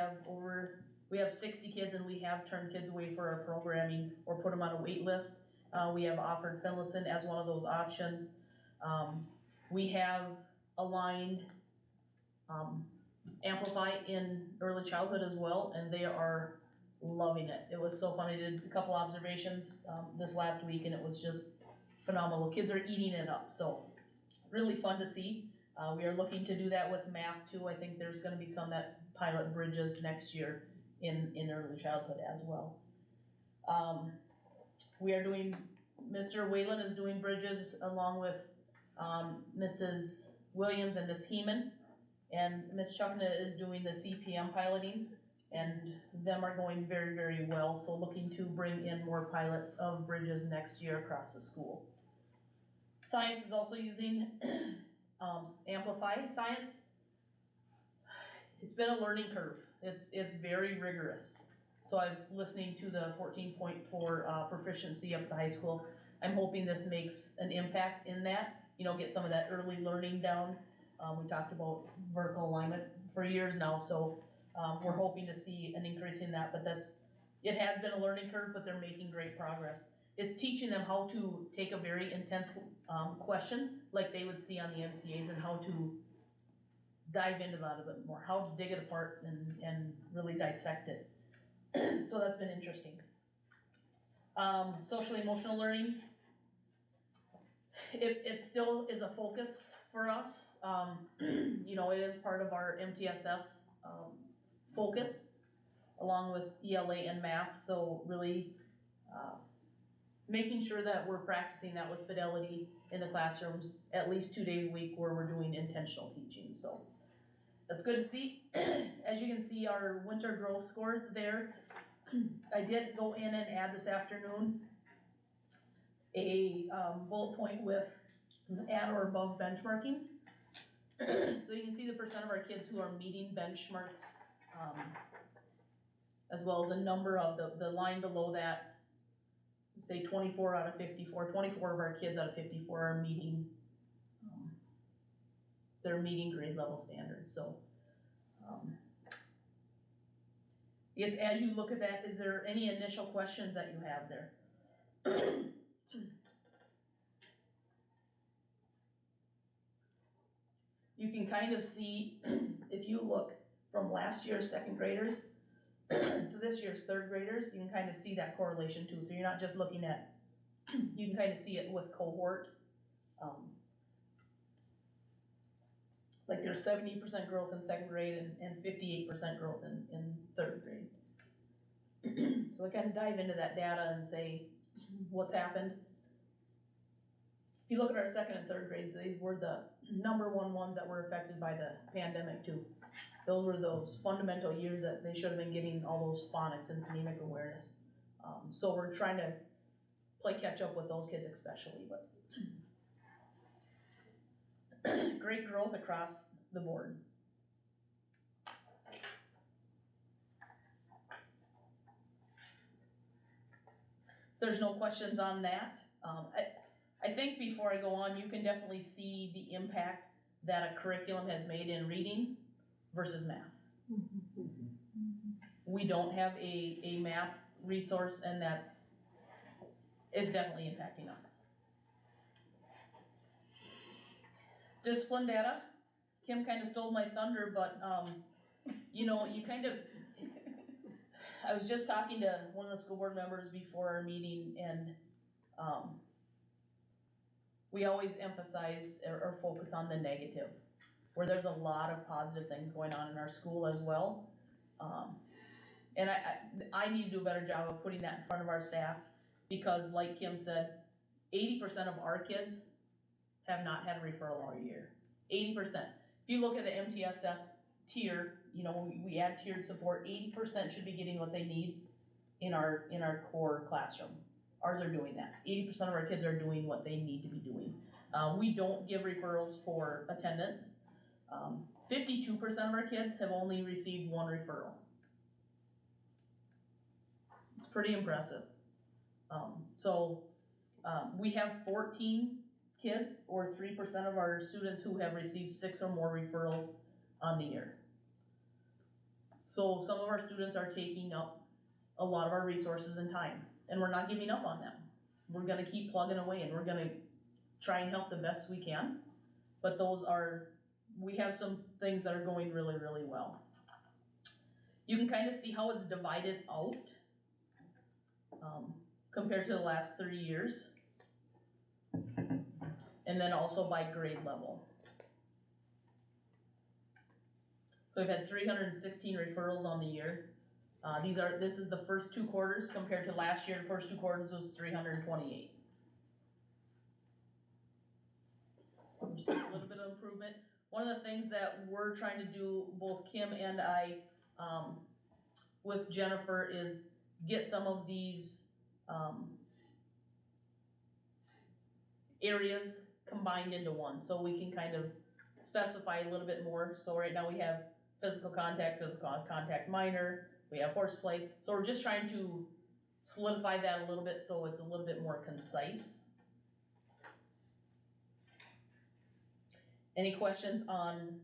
have 60 kids, and we have turned kids away for our programming or put them on a wait list. We have offered Finlayson as one of those options. We have aligned Amplify in early childhood as well, and they are loving it. It was so fun. I did a couple observations this last week, and it was just phenomenal. Kids are eating it up, so really fun to see. We are looking to do that with math too. I think there's going to be some that pilot bridges next year in early childhood as well. We are doing, Mr. Whalen is doing bridges along with Mrs. Williams and Miss Heeman, and Miss Chuckna is doing the CPM piloting, and them are going very, very well. So looking to bring in more pilots of bridges next year across the school. Science is also using Amplify Science. It's been a learning curve. It's very rigorous. So I was listening to the 14.4 proficiency up at the high school. I'm hoping this makes an impact in that, get some of that early learning down. We talked about vertical alignment for years now, so we're hoping to see an increase in that, but it has been a learning curve, but they're making great progress. It's teaching them how to take a very intense question, like they would see on the MCAs, and how to dive into that a bit more, how to dig it apart and really dissect it. So that's been interesting. Socially emotional learning, it still is a focus for us. It is part of our MTSS focus, along with ELA and math, so really making sure that we're practicing that with fidelity in the classrooms at least 2 days a week where we're doing intentional teaching. So that's good to see. As you can see, our winter growth scores there. I did go in and add this afternoon a bullet point with at or above benchmarking. So you can see the percent of our kids who are meeting benchmarks, as well as a number of the line below that, say 24 out of 54, 24 of our kids out of 54 are meeting, they're meeting grade level standards. So I guess as you look at that, is there any initial questions that you have there? You can kind of see, if you look from last year's second graders to this year's third graders, you can kind of see that correlation too. So you're not just looking at, you can kind of see it with cohort. Like there's 70% growth in second grade and 58% growth in third grade. So I kind of dive into that data and say what's happened. If you look at our second and third grades, they were the number one ones that were affected by the pandemic too. Those were those fundamental years that they should have been getting all those phonics and phonemic awareness. So we're trying to play catch up with those kids especially. But great growth across the board. If there's no questions on that, I think before I go on, you can definitely see the impact that a curriculum has made in reading versus math. We don't have a math resource, and it's definitely impacting us. Discipline data, Kim kind of stole my thunder, but, you know, I was just talking to one of the school board members before our meeting, and, we always emphasize or focus on the negative, where there's a lot of positive things going on in our school as well. And I need to do a better job of putting that in front of our staff, because like Kim said, 80% of our kids have not had a referral all year. 80%. If you look at the MTSS tier, you know, we add tiered support, 80% should be getting what they need in our core classroom. Ours are doing that. 80% of our kids are doing what they need to be doing. We don't give referrals for attendance. 52% of our kids have only received one referral. It's pretty impressive. We have 14 kids, or 3% of our students, who have received 6 or more referrals on the year. So some of our students are taking up a lot of our resources and time, and we're not giving up on them. We're gonna keep plugging away, and we're gonna try and help the best we can. But we have some things that are going really, really well. You can kind of see how it's divided out compared to the last 3 years. And then also by grade level. So we've had 316 referrals on the year. This is the first 2 quarters compared to last year. The first 2 quarters was 328. Just a little bit of improvement. One of the things that we're trying to do, both Kim and I, with Jennifer, is get some of these areas combined into one, so we can kind of specify a little bit more. So right now we have physical contact minor, we have horseplay. So we're just trying to solidify that a little bit so it's a little bit more concise. Any questions on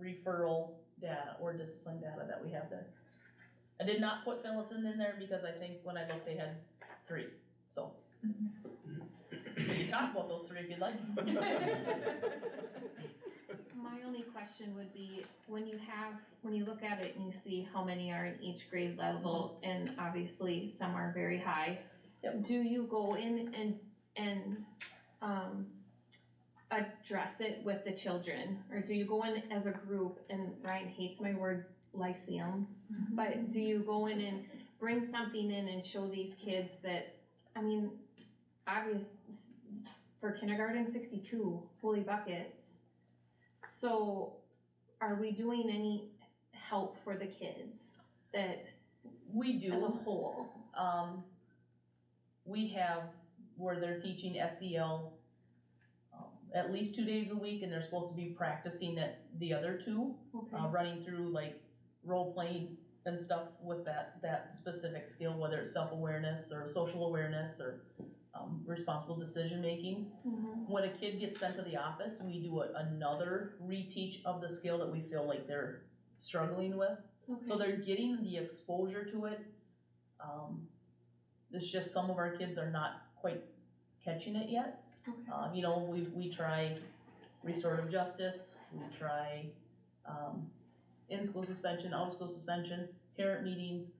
referral data or discipline data that we have there? I did not put Finlayson in there because I think when I looked they had 3, so. We can talk about those 3 if you'd like. My only question would be, when you look at it and you see how many are in each grade level, and obviously some are very high, yep. Do you go in and address it with the children, or do you go in as a group? And Ryan hates my word lyceum, but do you go in and bring something in and show these kids that, I mean, obvious for kindergarten, 62 holy buckets. So are we doing any help for the kids that we do as a whole? We have where they're teaching SEL at least 2 days a week, and they're supposed to be practicing at the other 2, running through like role playing and stuff with that specific skill, whether it's self-awareness or social awareness or responsible decision making. When a kid gets sent to the office, we do another reteach of the skill that we feel like they're struggling with. So they're getting the exposure to it. It's just some of our kids are not quite catching it yet. You know, we try restorative justice, we try in-school suspension, out-of-school suspension, parent meetings.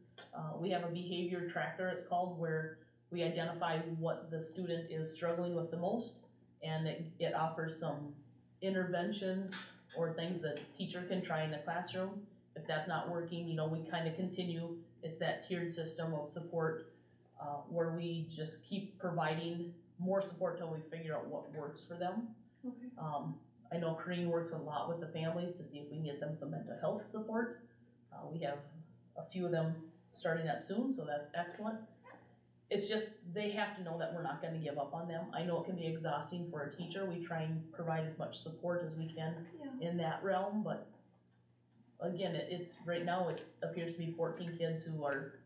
We have a behavior tracker, it's called, where we identify what the student is struggling with the most, and it offers some interventions or things that teacher can try in the classroom. If that's not working, you know, we kind of continue. It's that tiered system of support where we just keep providing more support till we figure out what works for them. I know Corrine works a lot with the families to see if we can get them some mental health support. We have a few of them starting that soon, so that's excellent. it's just, they have to know that we're not gonna give up on them. I know it can be exhausting for a teacher, we try and provide as much support as we can in that realm, but again, it's, right now, it appears to be 14 kids who are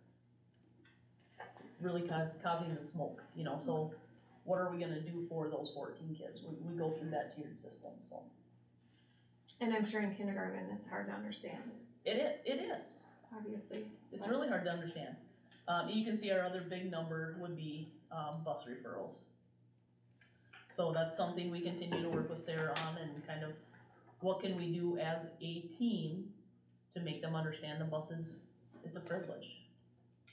really causing the smoke, you know, so what are we gonna do for those 14 kids? We go through that tiered system, so. And I'm sure in kindergarten, it's hard to understand, It is. obviously. It's really hard to understand. You can see our other big number would be, bus referrals. So that's something we continue to work with Sarah on and kind of, what can we do as a team to make them understand the buses, it's a privilege,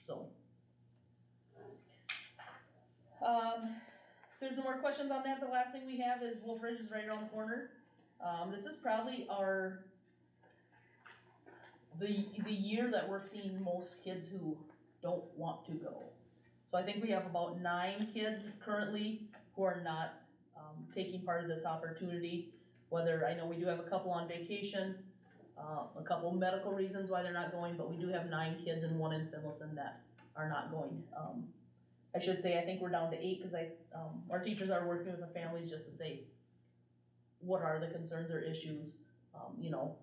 so. If there's no more questions on that, the last thing we have is Wolf Ridge is right around the corner. This is probably the year that we're seeing most kids who don't want to go. So I think we have about 9 kids currently who are not, taking part of this opportunity. Whether, I know we do have a couple on vacation, a couple medical reasons why they're not going, but we do have 9 kids and 1 in Finlayson that are not going. I should say, I think we're down to 8, cause our teachers are working with the families just to say, what are the concerns or issues, you know.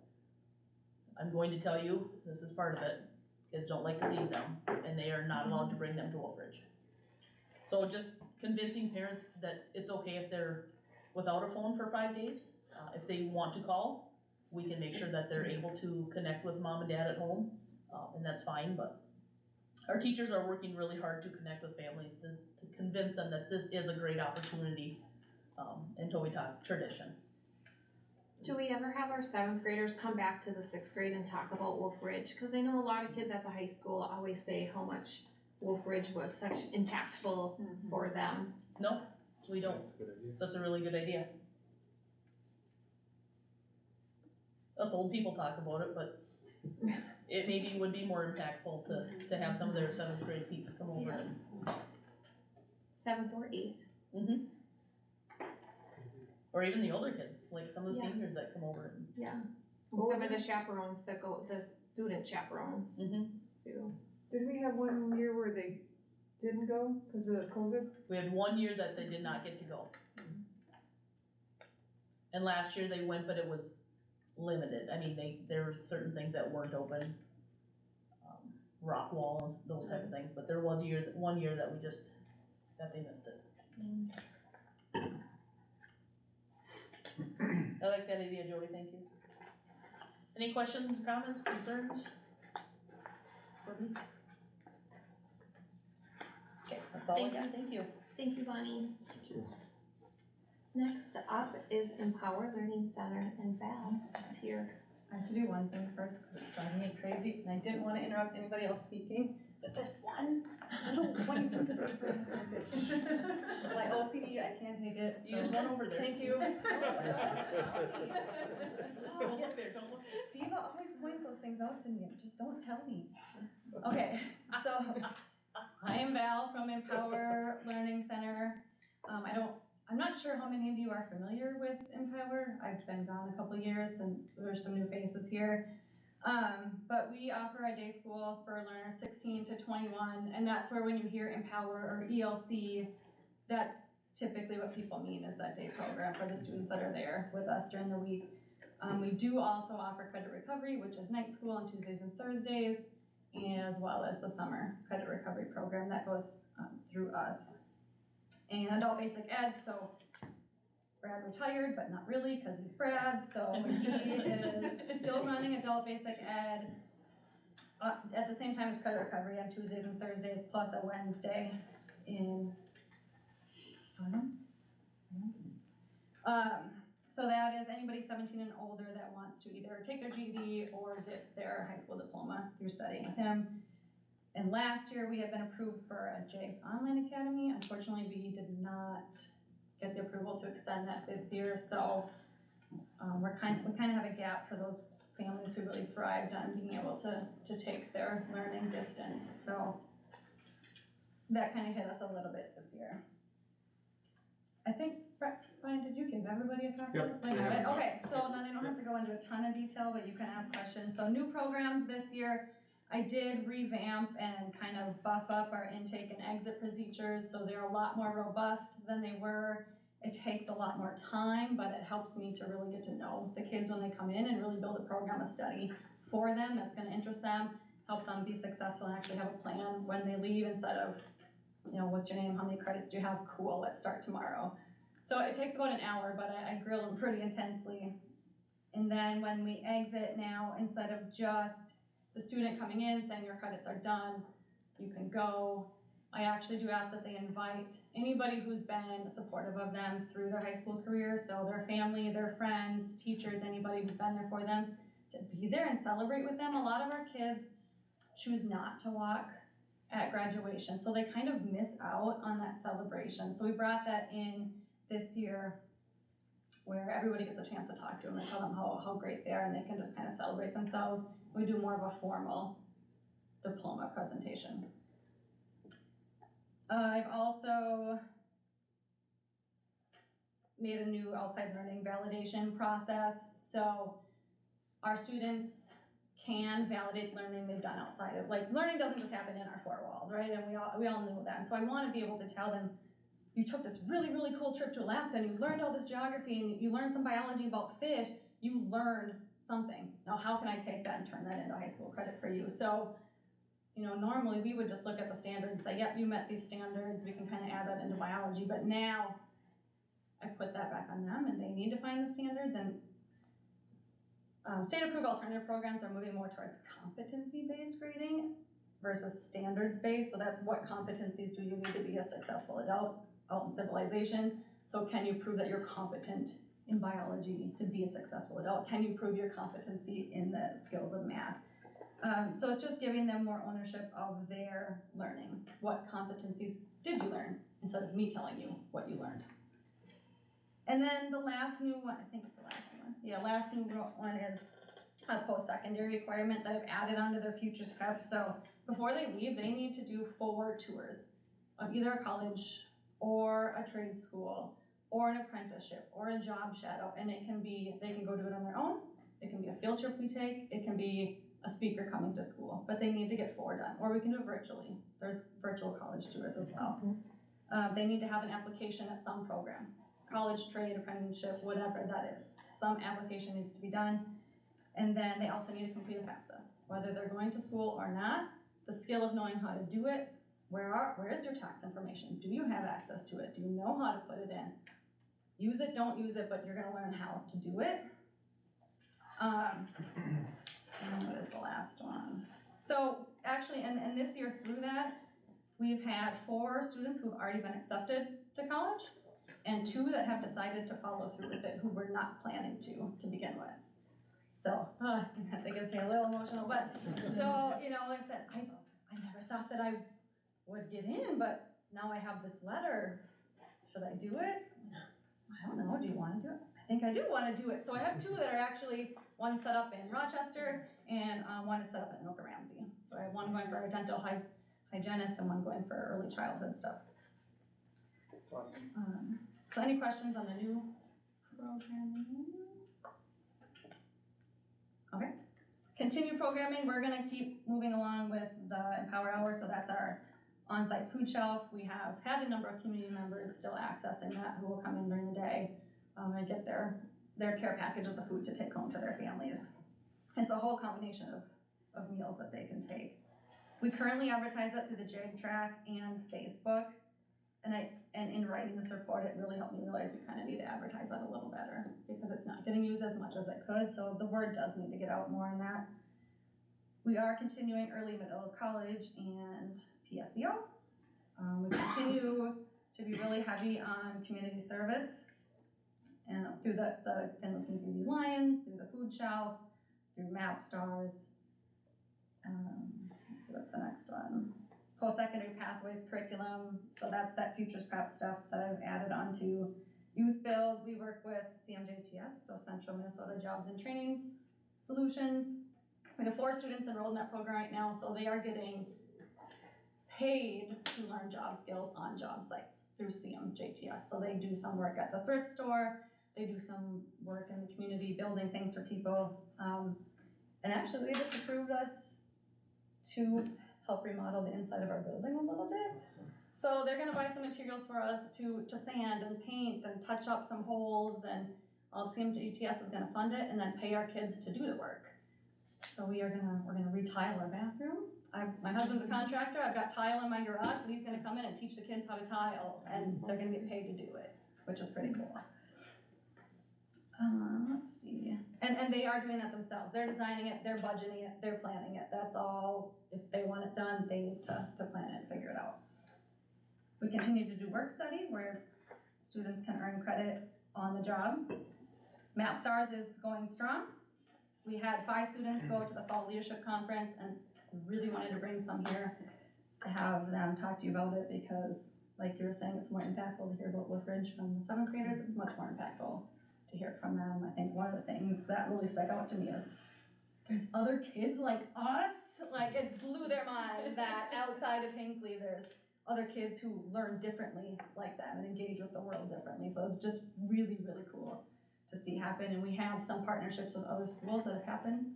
I'm going to tell you, this is part of it, kids don't like to leave them, and they are not allowed to bring them to Wolf Ridge. So just convincing parents that it's okay if they're without a phone for 5 days. If they want to call, we can make sure that they're able to connect with mom and dad at home, and that's fine, but our teachers are working really hard to connect with families to convince them that this is a great opportunity, until we talk tradition. Do we ever have our 7th graders come back to the 6th grade and talk about Wolf Ridge? Cause I know a lot of kids at the high school always say how much Wolf Ridge was such impactful for them. No, we don't, so it's a really good idea. Us old people talk about it, but it maybe would be more impactful to have some of their 7th grade peeps come over and. 7th or 8th. Mm-hmm. Or even the older kids, like some of the Yeah. seniors that come over and. Yeah. And some of the chaperones that go, the student chaperones too. Did we have one year where they didn't go because of COVID? We had 1 year that they did not get to go. And last year they went, but it was limited. I mean, there were certain things that weren't open. Rock walls, those type of things, but there was 1 year that that they missed it. I like that idea, Jody, thank you. Any questions, comments, concerns? For me? Okay, that's all I got, thank you. Thank you, Bonnie. Next up is Empower Learning Center, and Val is here. I have to do one thing first because it's driving me crazy, and I didn't want to interrupt anybody else speaking, but this one little point. My OCD, I can't take it. So. Use one over there. Thank you. Don't look there, don't look. Steve always points those things out to me, just don't tell me. Okay, so I am Val from Empower Learning Center. I'm not sure how many of you are familiar with Empower. I've been gone a couple years and there's some new faces here. But we offer a day school for learners 16 to 21, and that's where when you hear Empower or ELC, that's typically what people mean is that day program for the students that are there with us during the week. We do also offer credit recovery, which is night school on Tuesdays and Thursdays, as well as the summer credit recovery program that goes through us. And adult basic ed, so Brad retired, but not really because he's Brad, so he is still running adult basic ed at the same time as credit recovery on Tuesdays and Thursdays, plus a Wednesday in so that is anybody 17 and older that wants to either take their GED or get their high school diploma through studying with him. And last year we had been approved for a JAGS Online Academy. Unfortunately, we did not get the approval to extend that this year, so we kind of have a gap for those families who really thrived on being able to take their learning distance. So that kind of hit us a little bit this year. I think, Brian, did you give everybody a copy of this? So I have it. Okay, so then I don't have to go into a ton of detail, but you can ask questions. So new programs this year, I did revamp and kind of buff up our intake and exit procedures, so they're a lot more robust than they were. It takes a lot more time, but it helps me to really get to know the kids when they come in and really build a program of study for them that's gonna interest them, help them be successful, and actually have a plan when they leave instead of, you know, what's your name, how many credits do you have, cool, let's start tomorrow. So it takes about an hour, but I grill them pretty intensely. And then when we exit now, instead of just the student coming in saying your credits are done, you can go. I actually do ask that they invite anybody who's been supportive of them through their high school career, so their family, their friends, teachers, anybody who's been there for them, to be there and celebrate with them. A lot of our kids choose not to walk at graduation, so they kind of miss out on that celebration. So we brought that in this year where everybody gets a chance to talk to them and tell them how great they are, and they can just kind of celebrate themselves. We do more of a formal diploma presentation. I've also made a new outside learning validation process, so our students can validate learning they've done outside of, like, learning doesn't just happen in our four walls, right? And we all know that. And so I want to be able to tell them, you took this really, really cool trip to Alaska and you learned all this geography and you learned some biology about fish, you learned something. Now how can I take that and turn that into high school credit for you? So, you know, normally we would just look at the standard and say, yep, you met these standards, we can kind of add that into biology, but now I put that back on them and they need to find the standards. And state-approved alternative programs are moving more towards competency-based grading versus standards-based. So that's what competencies do you need to be a successful adult out in civilization. So can you prove that you're competent in biology to be a successful adult? Can you prove your competency in the skills of math? So it's just giving them more ownership of their learning. What competencies did you learn instead of me telling you what you learned? And then the last new one, I think it's the last one. Yeah, last new one is a post-secondary requirement that I've added onto their futures prep. So before they leave, they need to do 4 tours of either a college or a trade school or an apprenticeship or a job shadow. And it can be, they can go do it on their own. It can be a field trip we take. It can be a speaker coming to school, but they need to get 4 done, or we can do it virtually. There's virtual college tours as well. They need to have an application at some program, college, trade, apprenticeship, whatever that is. Some application needs to be done. And then they also need to complete a FAFSA, whether they're going to school or not. The skill of knowing how to do it. Where is your tax information? Do you have access to it? Do you know how to put it in? Use it, don't use it, but you're gonna learn how to do it. And what is the last one? So actually, and this year through that, we've had 4 students who've already been accepted to college and 2 that have decided to follow through with it who were not planning to begin with. So, I think it's a little emotional, but, so, you know, like I said, I never thought that I would get in, but now I have this letter. Should I do it? I don't know, do you wanna do it? I think I do wanna do it. So I have 2 that are actually, one set up in Rochester and one is set up in Anoka-Ramsey. So I have one going for a dental hygienist and one going for early childhood stuff. That's awesome. So any questions on the new programming? Okay. Continue programming, we're gonna keep moving along with the Empower Hour, so that's our on-site food shelf. We have had a number of community members still accessing that who will come in during the day and get their care packages of food to take home to their families. It's a whole combination of meals that they can take. We currently advertise it through the JIG track and Facebook. And in writing this report, it really helped me realize we kind of need to advertise that a little better because it's not getting used as much as it could. So the word does need to get out more on that. We are continuing early, middle, college, and PSEO. We continue to be really heavy on community service and through the Finlayson PZ Lions, through the food shelf, through MAP stars. Let's see what's the next one. Post-secondary pathways curriculum. So that's that futures prep stuff that I've added onto Youth Build. We work with CMJTS, so Central Minnesota Jobs and Trainings Solutions. We have 4 students enrolled in that program right now, so they are getting paid to learn job skills on job sites through CMJTS. So they do some work at the thrift store, they do some work in the community building things for people. And actually they just approved us to help remodel the inside of our building a little bit. So they're gonna buy some materials for us to sand and paint and touch up some holes, and CMGTS is gonna fund it and then pay our kids to do the work. So we're gonna retile our bathroom. My husband's a contractor, I've got tile in my garage, so he's gonna come in and teach the kids how to tile, and they're gonna get paid to do it, which is pretty cool. Let's see, and they are doing that themselves. They're designing it, they're budgeting it, they're planning it. That's all. If they want it done, they need to plan it and figure it out. We continue to do work study where students can earn credit on the job. Map Stars is going strong. We had 5 students go to the Fall Leadership Conference, and really wanted to bring some here to have them talk to you about it, because like you were saying, it's more impactful to hear about Woodbridge from the 7th graders. It's much more impactful to hear it from them. I think one of the things that really stuck out to me is there's other kids like us. Like, it blew their mind that outside of Hinckley, there's other kids who learn differently like them and engage with the world differently. So it's just really, really cool to see happen. And we have some partnerships with other schools that have happened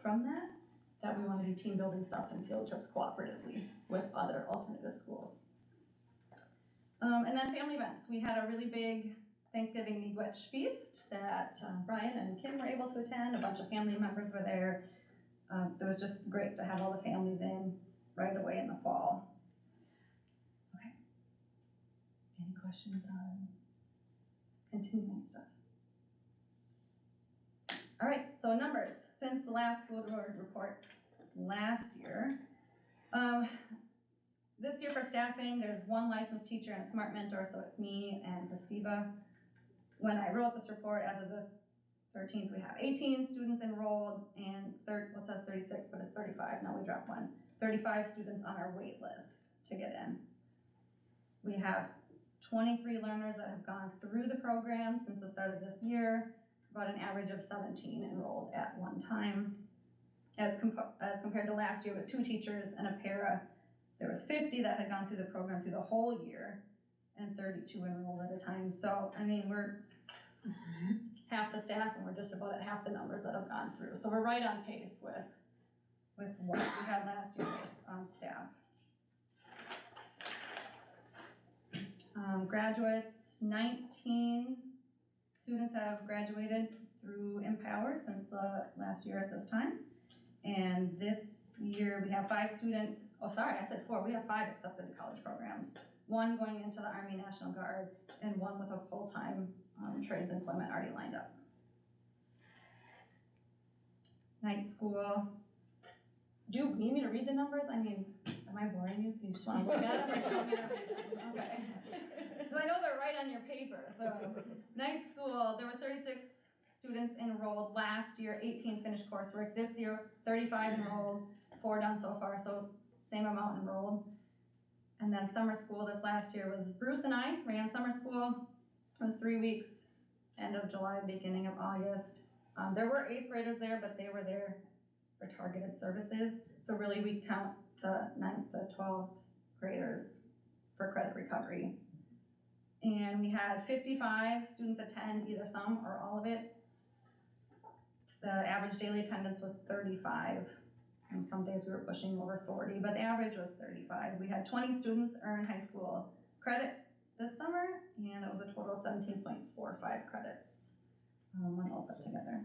from that we want to do team building stuff and field trips cooperatively with other alternative schools. And then family events. We had a really big Thanksgiving Miigwech feast that Brian and Kim were able to attend. A bunch of family members were there. It was just great to have all the families in right away in the fall. Okay. Any questions on continuing stuff? All right, so numbers. Since the last school board report last year, this year for staffing, there's 1 licensed teacher and a smart mentor, so it's me and Christiva. When I wrote this report, as of the 13th, we have 18 students enrolled, and what says 36, but it's 35, now we dropped 1. 35 students on our wait list to get in. We have 23 learners that have gone through the program since the start of this year, about an average of 17 enrolled at one time. As compared to last year with 2 teachers and a para, there was 50 that had gone through the program through the whole year, and 32 enrolled at a time. So, I mean, we're half the staff, and we're just about at half the numbers that have gone through. So we're right on pace with what we had last year based on staff. Graduates, 19 students have graduated through Empower since last year at this time. And this year we have 5 students, oh sorry, I said 4, we have 5 accepted to college programs. 1 going into the Army National Guard, and 1 with a full-time trades employment already lined up. Night school. Do you need me to read the numbers? I mean, am I boring you? Do you just want to look at them, or do you want me to read them? Okay. Because I know they're right on your paper. So, night school, there was 36 students enrolled last year, 18 finished coursework. This year, 35 enrolled, 4 done so far, so same amount enrolled. And then summer school this last year was Bruce and I ran summer school. It was 3 weeks, end of July, beginning of August. There were 8th graders there, but they were there for targeted services. So really we count the 9th to 12th graders for credit recovery. And we had 55 students attend either some or all of it. The average daily attendance was 35. And some days we were pushing over 40, but the average was 35. We had 20 students earn high school credit this summer, and it was a total of 17.45 credits when all put together.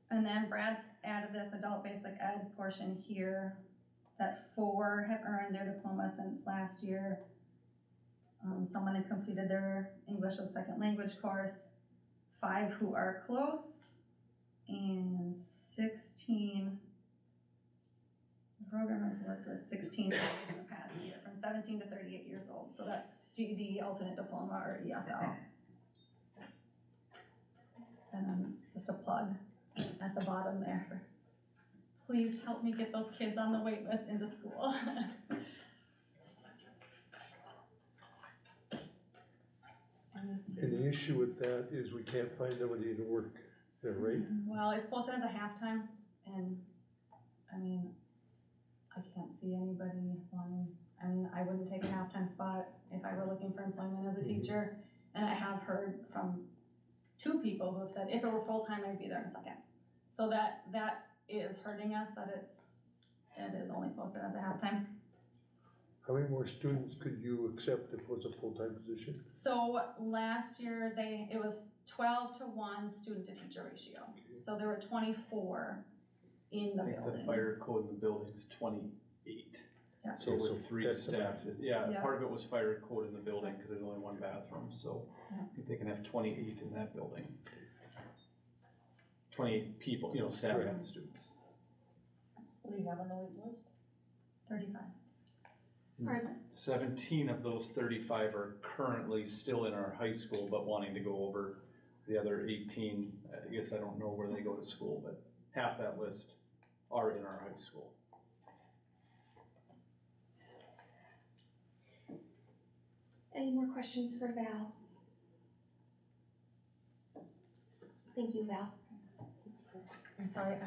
And then Brad's added this adult basic ed portion here that 4 have earned their diploma since last year. Someone had completed their English as a second language course, 5 who are close, and 16, the program has worked with 16 students in the past year, from 17 to 38 years old. So that's GED, alternate diploma, or ESL. And then just a plug at the bottom there. Please help me get those kids on the wait list into school. And the issue with that is we can't find nobody to work there, right? Well, it's posted as a halftime, and I mean, I can't see anybody wanting, I mean, I wouldn't take a halftime spot if I were looking for employment as a teacher. And I have heard from 2 people who have said, if it were full-time, I'd be there in a second. So that is hurting us that it is only posted as a halftime. How many more students could you accept if it was a full-time position? So last year, it was 12-to-1 student to teacher ratio. So there were 24 in the I think building. the fire code in the building's 28. Yeah. So with 3 that's staff, Yeah. part of it was fire code in the building, cause there's only 1 bathroom, so I think they can have 28 in that building. 28 people, staff and students. What do you have on the wait list? 35. 17 of those 35 are currently still in our high school, but wanting to go over. The other 18, I guess I don't know where they go to school, but half that list are in our high school. Any more questions for Val? Thank you, Val. I'm sorry,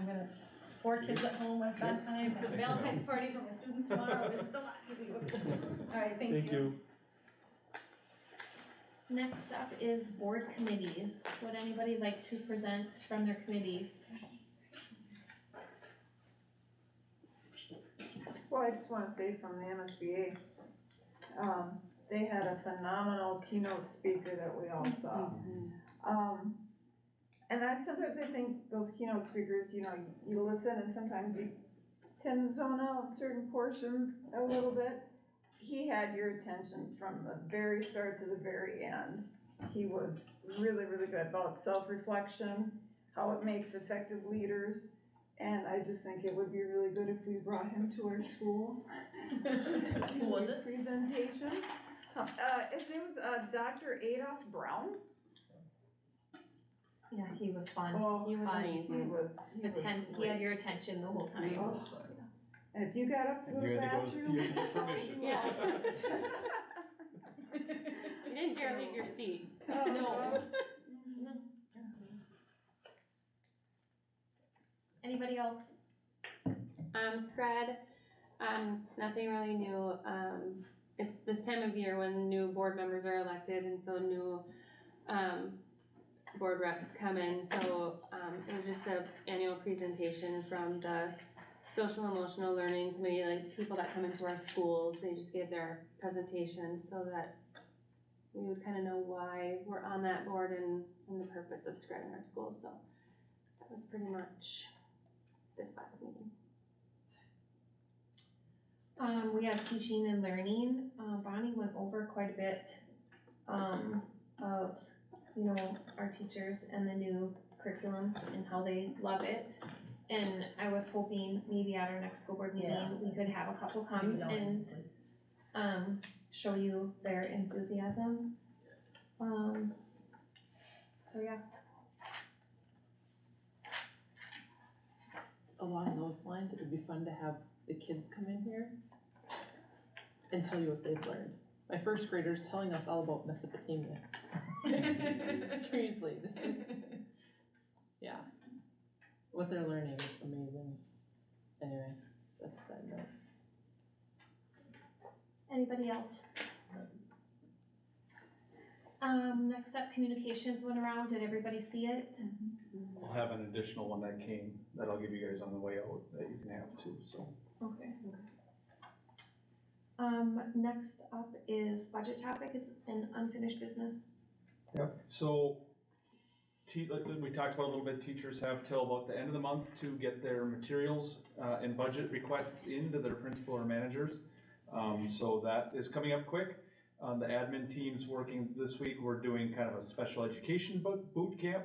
4 kids at home with bedtime, and a Valentine's party for my students tomorrow, there's just a lot to do. All right, thank you. Next up is board committees. Would anybody like to present from their committees? Well, I just wanna say from the MSBA, they had a phenomenal keynote speaker that we all saw. And sometimes I think those keynote speakers, you listen and sometimes you tend to zone out certain portions a little bit. He had your attention from the very start to the very end. He was really, really good about self-reflection, how it makes effective leaders. And I just think it would be really good if we brought him to our school. Who was it? Presentation. His name was Dr. Adolph Brown. Yeah, he was fun. Oh, He was funny. He had your attention the whole time. Oh. And if you got up to go to the You had to go to bathroom. you had to get permission. Yeah. You didn't dare leave your seat. Oh, No. Anybody else? Scred, nothing really new. It's this time of year when new board members are elected and so new, board reps come in. So, it was just the annual presentation from the social emotional learning committee, like people that come into our schools. They just gave their presentation so that we would kind of know why we're on that board and the purpose of Scred in our schools. So that was pretty much this last meeting. We have teaching and learning. Bonnie went over quite a bit of, our teachers and the new curriculum and how they love it. And I was hoping maybe at our next school board meeting, we could have a couple come and show you their enthusiasm. So yeah. Along those lines, it would be fun to have the kids come in here and tell you what they've learned. My first graders telling us all about Mesopotamia. Seriously, this is, yeah. What they're learning is amazing. Anyway, that's a side note. Anybody else? Next up, communications went around. Did everybody see it? I'll have an additional one that came, that I'll give you guys on the way out, that you can have too, so. Okay. Next up is budget topic. It's an unfinished business. Yep, so, like we talked about a little bit, teachers have till about the end of the month to get their materials and budget requests into their principal or managers. So that is coming up quick. The admin team's working this week. We're doing kind of a special education boot camp,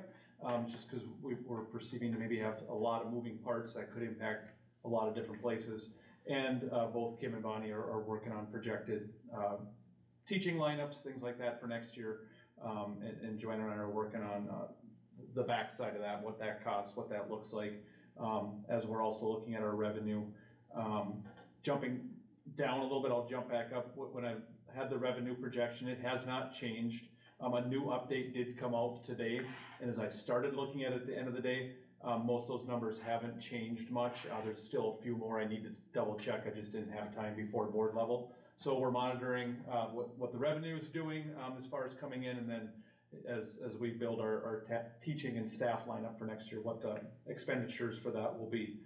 just because we're perceiving to maybe have a lot of moving parts that could impact a lot of different places. And both Kim and Bonnie are working on projected teaching lineups, things like that for next year. And Joanna and I are working on the backside of that, what that costs, what that looks like, as we're also looking at our revenue. Jumping down a little bit, I'll jump back up. When I had the revenue projection, it has not changed. A new update did come out today, and as I started looking at it at the end of the day, most of those numbers haven't changed much. There's still a few more I need to double check. I just didn't have time before board level. So we're monitoring what the revenue is doing as far as coming in, and then as we build our teaching and staff lineup for next year, what the expenditures for that will be.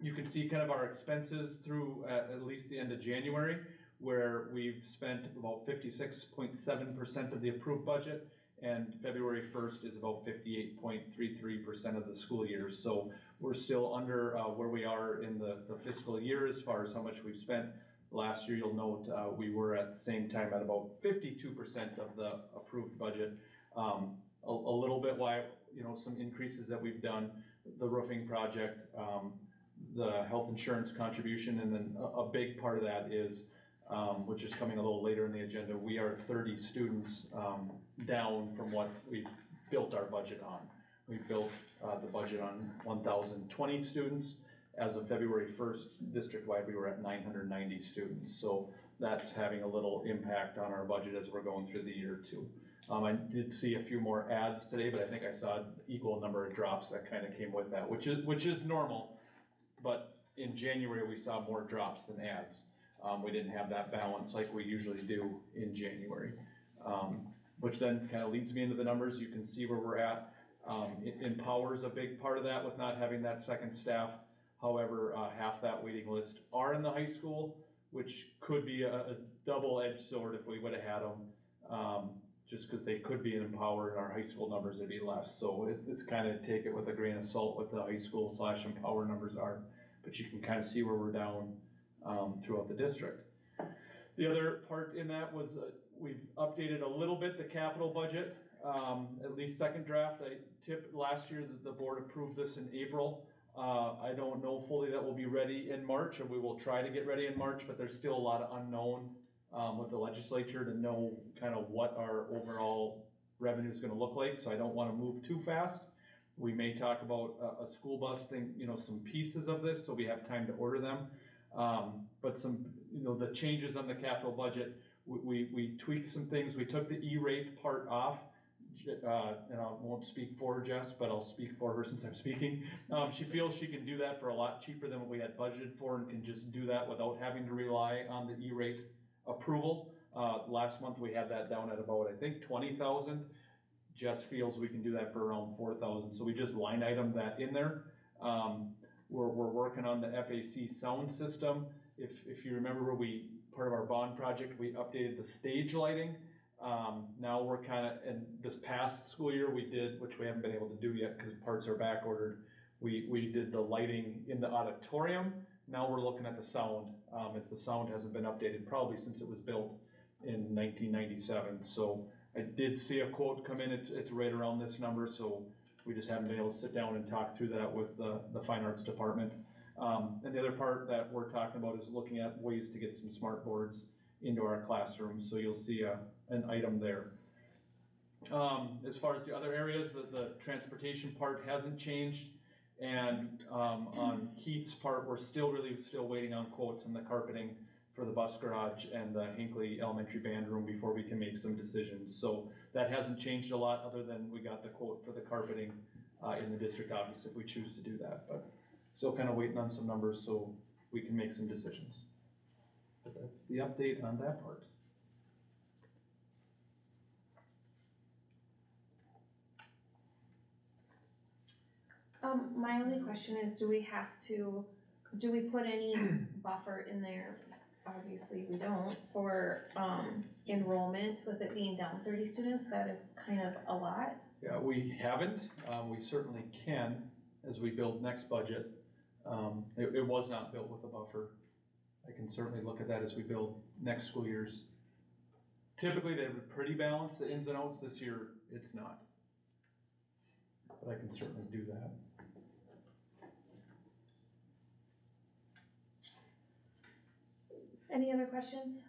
You can see kind of our expenses through at least the end of January, where we've spent about 56.7% of the approved budget, and February 1st is about 58.33% of the school year. So we're still under where we are in the fiscal year as far as how much we've spent. Last year, you'll note, we were at the same time at about 52% of the approved budget. A little bit why, some increases that we've done, the roofing project, the health insurance contribution, and then a big part of that is, which is coming a little later in the agenda, we are 30 students down from what we built our budget on. We built the budget on 1,020 students. As of February 1st, district-wide, we were at 990 students. So that's having a little impact on our budget as we're going through the year too. I did see a few more adds today, but I think I saw an equal number of drops that kind of came with that, which is normal. But in January, we saw more drops than adds. We didn't have that balance like we usually do in January, which then kind of leads me into the numbers. You can see where we're at. Empower's a big part of that with not having that second staff. However, half that waiting list are in the high school, which could be a double-edged sword if we would have had them, just because they could be in Empower and our high school numbers would be less. So it's kind of take it with a grain of salt what the high school / Empower numbers are, but you can kind of see where we're down throughout the district. The other part in that was we've updated a little bit the capital budget, at least second draft. Last year the board approved this in April. I don't know fully that we'll be ready in March, and we will try to get ready in March, but there's still a lot of unknown with the legislature to know kind of what our overall revenue is going to look like. So I don't want to move too fast. We may talk about a school bus thing, some pieces of this, so we have time to order them. But some, the changes on the capital budget, we tweaked some things. We took the E-rate part off. And I won't speak for Jess, but I'll speak for her since I'm speaking. She feels she can do that for a lot cheaper than what we had budgeted for and can just do that without having to rely on the E-rate approval. Last month we had that down at about, I think, 20,000. Jess feels we can do that for around 4,000. So we just line item that in there. We're working on the FAC sound system. If you remember, part of our bond project, we updated the stage lighting. Now we're kind of, in this past school year we did, which we haven't been able to do yet because parts are back ordered, we did the lighting in the auditorium. Now we're looking at the sound, as the sound hasn't been updated probably since it was built in 1997. So I did see a quote come in, it's right around this number, so we just haven't been able to sit down and talk through that with the fine arts department. And the other part that we're talking about is looking at ways to get some smart boards into our classrooms, so you'll see an item there. As far as the other areas, the transportation part hasn't changed, and on Keith's part, we're still waiting on quotes on the carpeting for the bus garage and the Hinckley Elementary Band Room before we can make some decisions. So that hasn't changed a lot, other than we got the quote for the carpeting in the district office if we choose to do that, but still kind of waiting on some numbers so we can make some decisions. But that's the update on that part. My only question is, do we put any buffer in there? Obviously we don't, for enrollment, with it being down 30 students. That is kind of a lot. Yeah, we haven't. We certainly can as we build next budget. It was not built with a buffer. I can certainly look at that as we build next school years. Typically they were pretty balanced, the ins and outs. This year it's not, but I can certainly do that. Any other questions?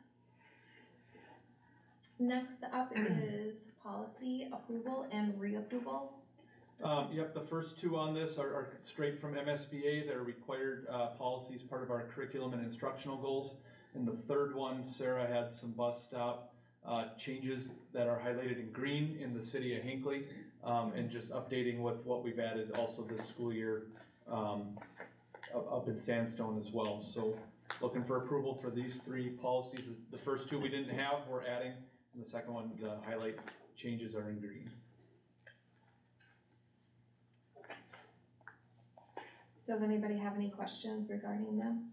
Next up is policy approval and reapproval. Yep, the first two on this are straight from MSBA. They're required policies, part of our curriculum and instructional goals. And the third one, Sarah had some bus stop changes that are highlighted in green in the city of Hinckley, and just updating with what we've added also this school year up in Sandstone as well. So looking for approval for these three policies. The first two we didn't have, we're adding, and and the second one, the highlight changes are in green. Does anybody have any questions regarding them?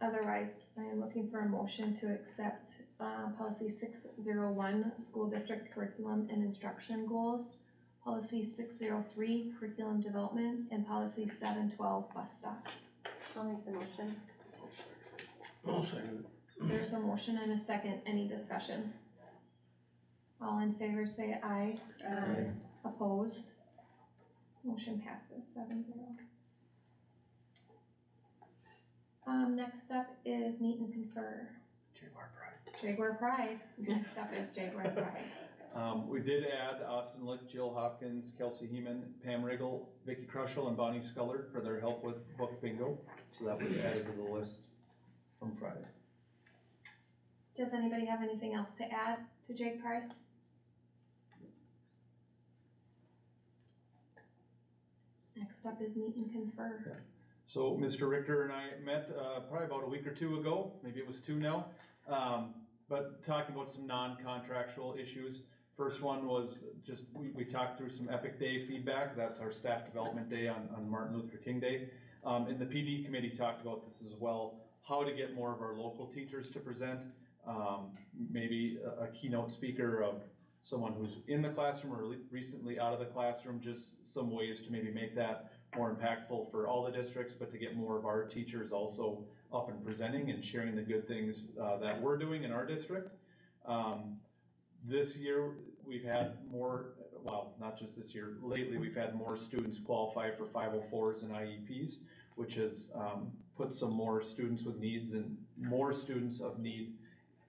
Otherwise, I am looking for a motion to accept, policy 601, school district curriculum and instruction goals, policy 603, curriculum development, and policy 712, bus stop. I'll make the motion. I'll second it. There's a motion and a second, any discussion? All in favor say aye. Aye. Opposed? Motion passes 7-0. Next up is meet and confer. Jaguar Pride. Next up is Jaguar Pride. We did add Austin Lick, Jill Hopkins, Kelsey Heeman, Pam Riggle, Vicky Crushel, and Bonnie Scullard for their help with book bingo. So that was added to the list from Friday. Does anybody have anything else to add to Jag Pride? Next up is meet and confer. Yeah. So Mr. Richter and I met probably about a week or two ago, maybe it was 2 now, but talking about some non-contractual issues. First one was just, we talked through some Epic Day feedback. That's our staff development day on Martin Luther King Day. And the PD committee talked about this as well, how to get more of our local teachers to present, maybe a keynote speaker of someone who's in the classroom or recently out of the classroom, just some ways to maybe make that more impactful for all the districts, but to get more of our teachers also up and presenting and sharing the good things that we're doing in our district. This year, we've had more, well, not just this year, lately we've had more students qualify for 504s and IEPs, which has put some more students with needs and more students of need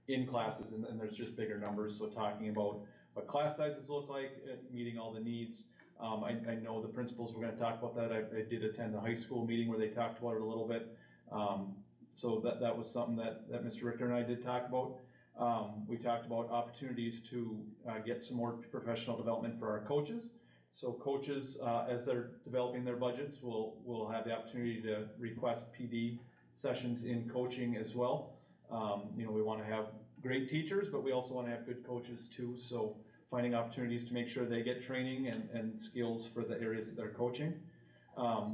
in classes, and there's just bigger numbers. So talking about what class sizes look like, meeting all the needs. I know the principals were going to talk about that. I did attend the high school meeting where they talked about it a little bit. So that was something that Mr. Richter and I did talk about. We talked about opportunities to get some more professional development for our coaches. So coaches, as they're developing their budgets, will have the opportunity to request PD sessions in coaching as well. You know, we want to have great teachers, but we also want to have good coaches too. So finding opportunities to make sure they get training and skills for the areas that they're coaching.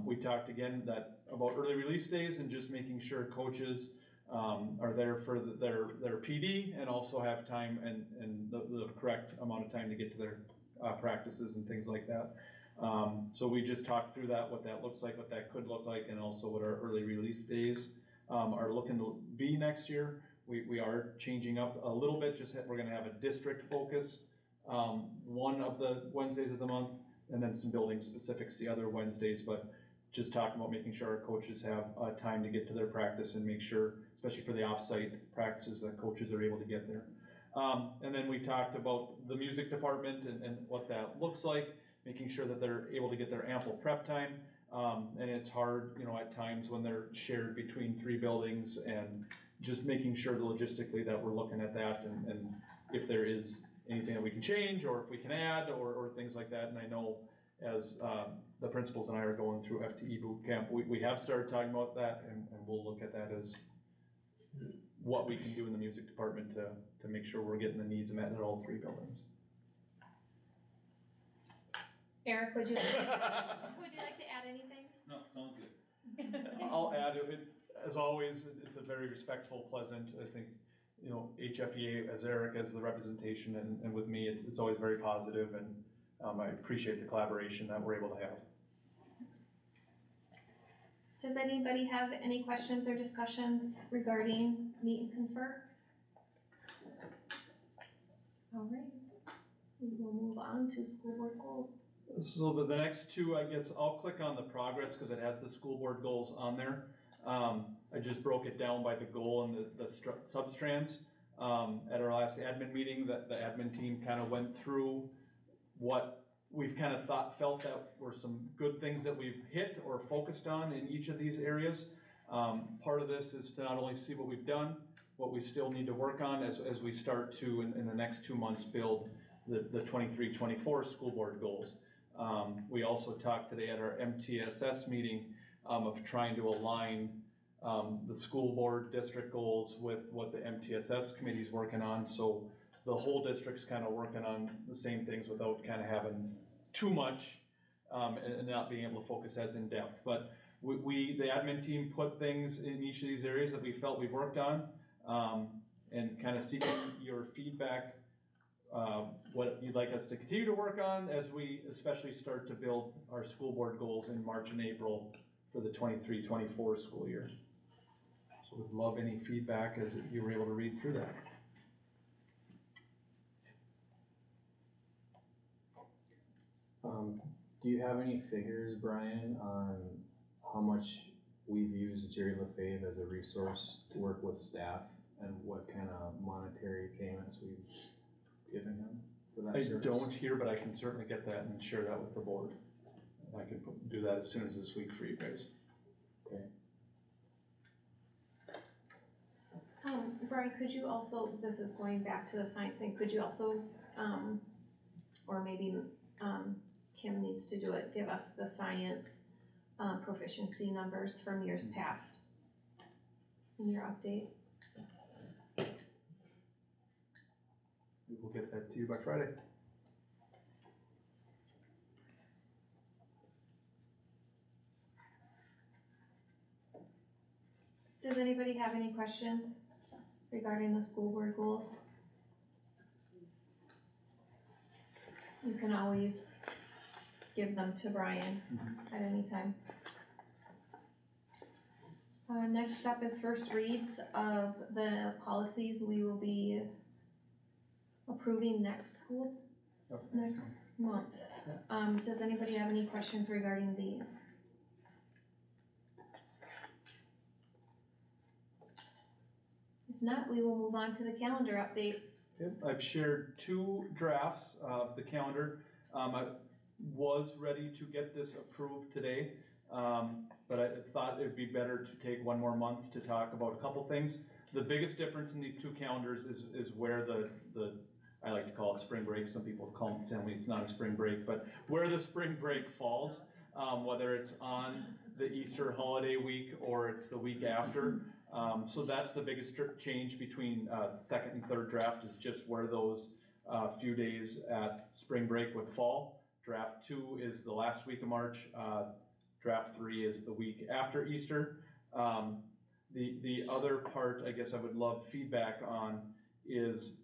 We talked again about early release days and just making sure coaches are there for their PD and also have time and the correct amount of time to get to their practices and things like that. So we just talked through that, what that looks like, what that could look like, and also what our early release days are looking to be next year. We are changing up a little bit, we're gonna have a district focus one of the Wednesdays of the month, and then some building specifics the other Wednesdays, but just talking about making sure our coaches have time to get to their practice and make sure, especially for the off-site practices, that coaches are able to get there. And then we talked about the music department and what that looks like, making sure that they're able to get their ample prep time. And it's hard, you know, at times when they're shared between 3 buildings, and just making sure logistically that we're looking at that, and if there is anything that we can change or if we can add or things like that. And I know as the principals and I are going through FTE boot camp, we have started talking about that, and we'll look at that as what we can do in the music department to make sure we're getting the needs met in all 3 buildings. Eric, would you like to add anything? No, sounds good. I'll add it, as always, it's a very respectful, pleasant, I think, you know, HFEA as Eric as the representation, and with me, it's always very positive, and I appreciate the collaboration that we're able to have. Does anybody have any questions or discussions regarding meet and confer? All right, we will move on to school board goals. So the next 2, I guess I'll click on the progress because it has the school board goals on there. I just broke it down by the goal and the sub-strands. At our last admin meeting, the admin team kind of went through what we've kind of felt that were some good things that we've hit or focused on in each of these areas. Part of this is to not only see what we've done, what we still need to work on as we start to, in the next 2 months, build the 23-24 school board goals. We also talked today at our MTSS meeting of trying to align the school board district goals with what the MTSS committee is working on. So the whole district's kind of working on the same things without kind of having too much, and not being able to focus as in depth. But the admin team put things in each of these areas that we felt we've worked on, and kind of seeking your feedback, what you'd like us to continue to work on as we especially start to build our school board goals in March and April for the 23-24 school year. So would love any feedback as you were able to read through that. Do you have any figures, Brian, on how much we've used Jerry LaFave as a resource to work with staff and what kind of monetary payments we've given him for that service? I don't here, but I can certainly get that and share that with the board. I can do that as soon as this week for you guys. Okay. Brian, could you also, this is going back to the science thing, could you also, or maybe Kim needs to do it, give us the science proficiency numbers from years past in your update? We will get that to you by Friday. Does anybody have any questions regarding the school board goals? You can always give them to Brian at any time. Next up is first reads of the policies we will be approving next month. Does anybody have any questions regarding these? If not, we will move on to the calendar update. Yep, I've shared 2 drafts of the calendar. I was ready to get this approved today, but I thought it'd be better to take one more month to talk about a couple things. The biggest difference in these 2 calendars is where the I like to call it spring break. Some people tell me it's not a spring break, but where the spring break falls, whether it's on the Easter holiday week or it's the week after. So that's the biggest change between second and third draft, is just where those few days at spring break would fall. Draft 2 is the last week of March. Draft 3 is the week after Easter. The other part I guess I would love feedback on is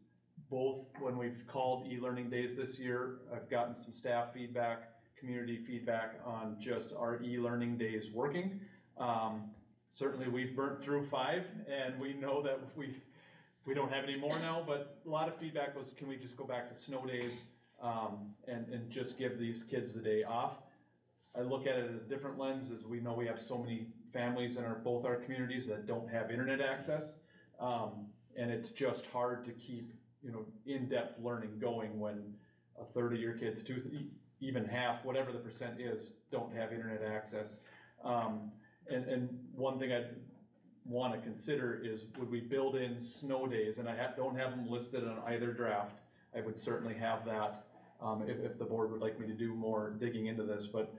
both when we've called e-learning days this year, I've gotten some staff feedback, community feedback on just our e-learning days working. Certainly we've burnt through 5 and we know that we don't have any more now, but a lot of feedback was, can we just go back to snow days and just give these kids the day off? I look at it at a different lens, as we know we have so many families in both our communities that don't have internet access, and it's just hard to keep in-depth learning going when a third of your kids, even half, whatever the percent is, don't have internet access. And one thing I'd want to consider is, would we build in snow days? And I don't have them listed on either draft. I would certainly have that if the board would like me to do more digging into this, but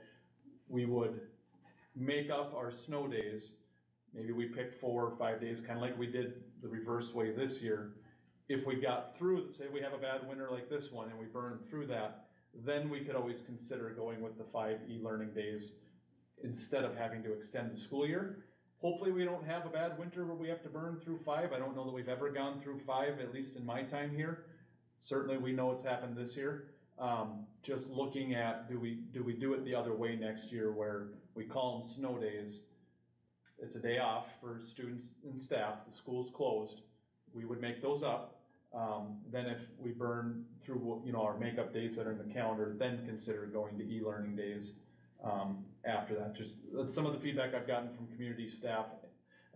we would make up our snow days. Maybe we picked 4 or 5 days, kind of like we did the reverse way this year. If we got through, say we have a bad winter like this one and we burn through that, then we could always consider going with the 5 e-learning days instead of having to extend the school year. Hopefully we don't have a bad winter where we have to burn through 5. I don't know that we've ever gone through 5, at least in my time here. Certainly we know it's happened this year. Just looking at, do we do it the other way next year, where we call them snow days? It's a day off for students and staff. The school's closed. We would make those up. Then if we burn through our makeup days that are in the calendar, then consider going to e-learning days after that. Just that's some of the feedback I've gotten from community staff.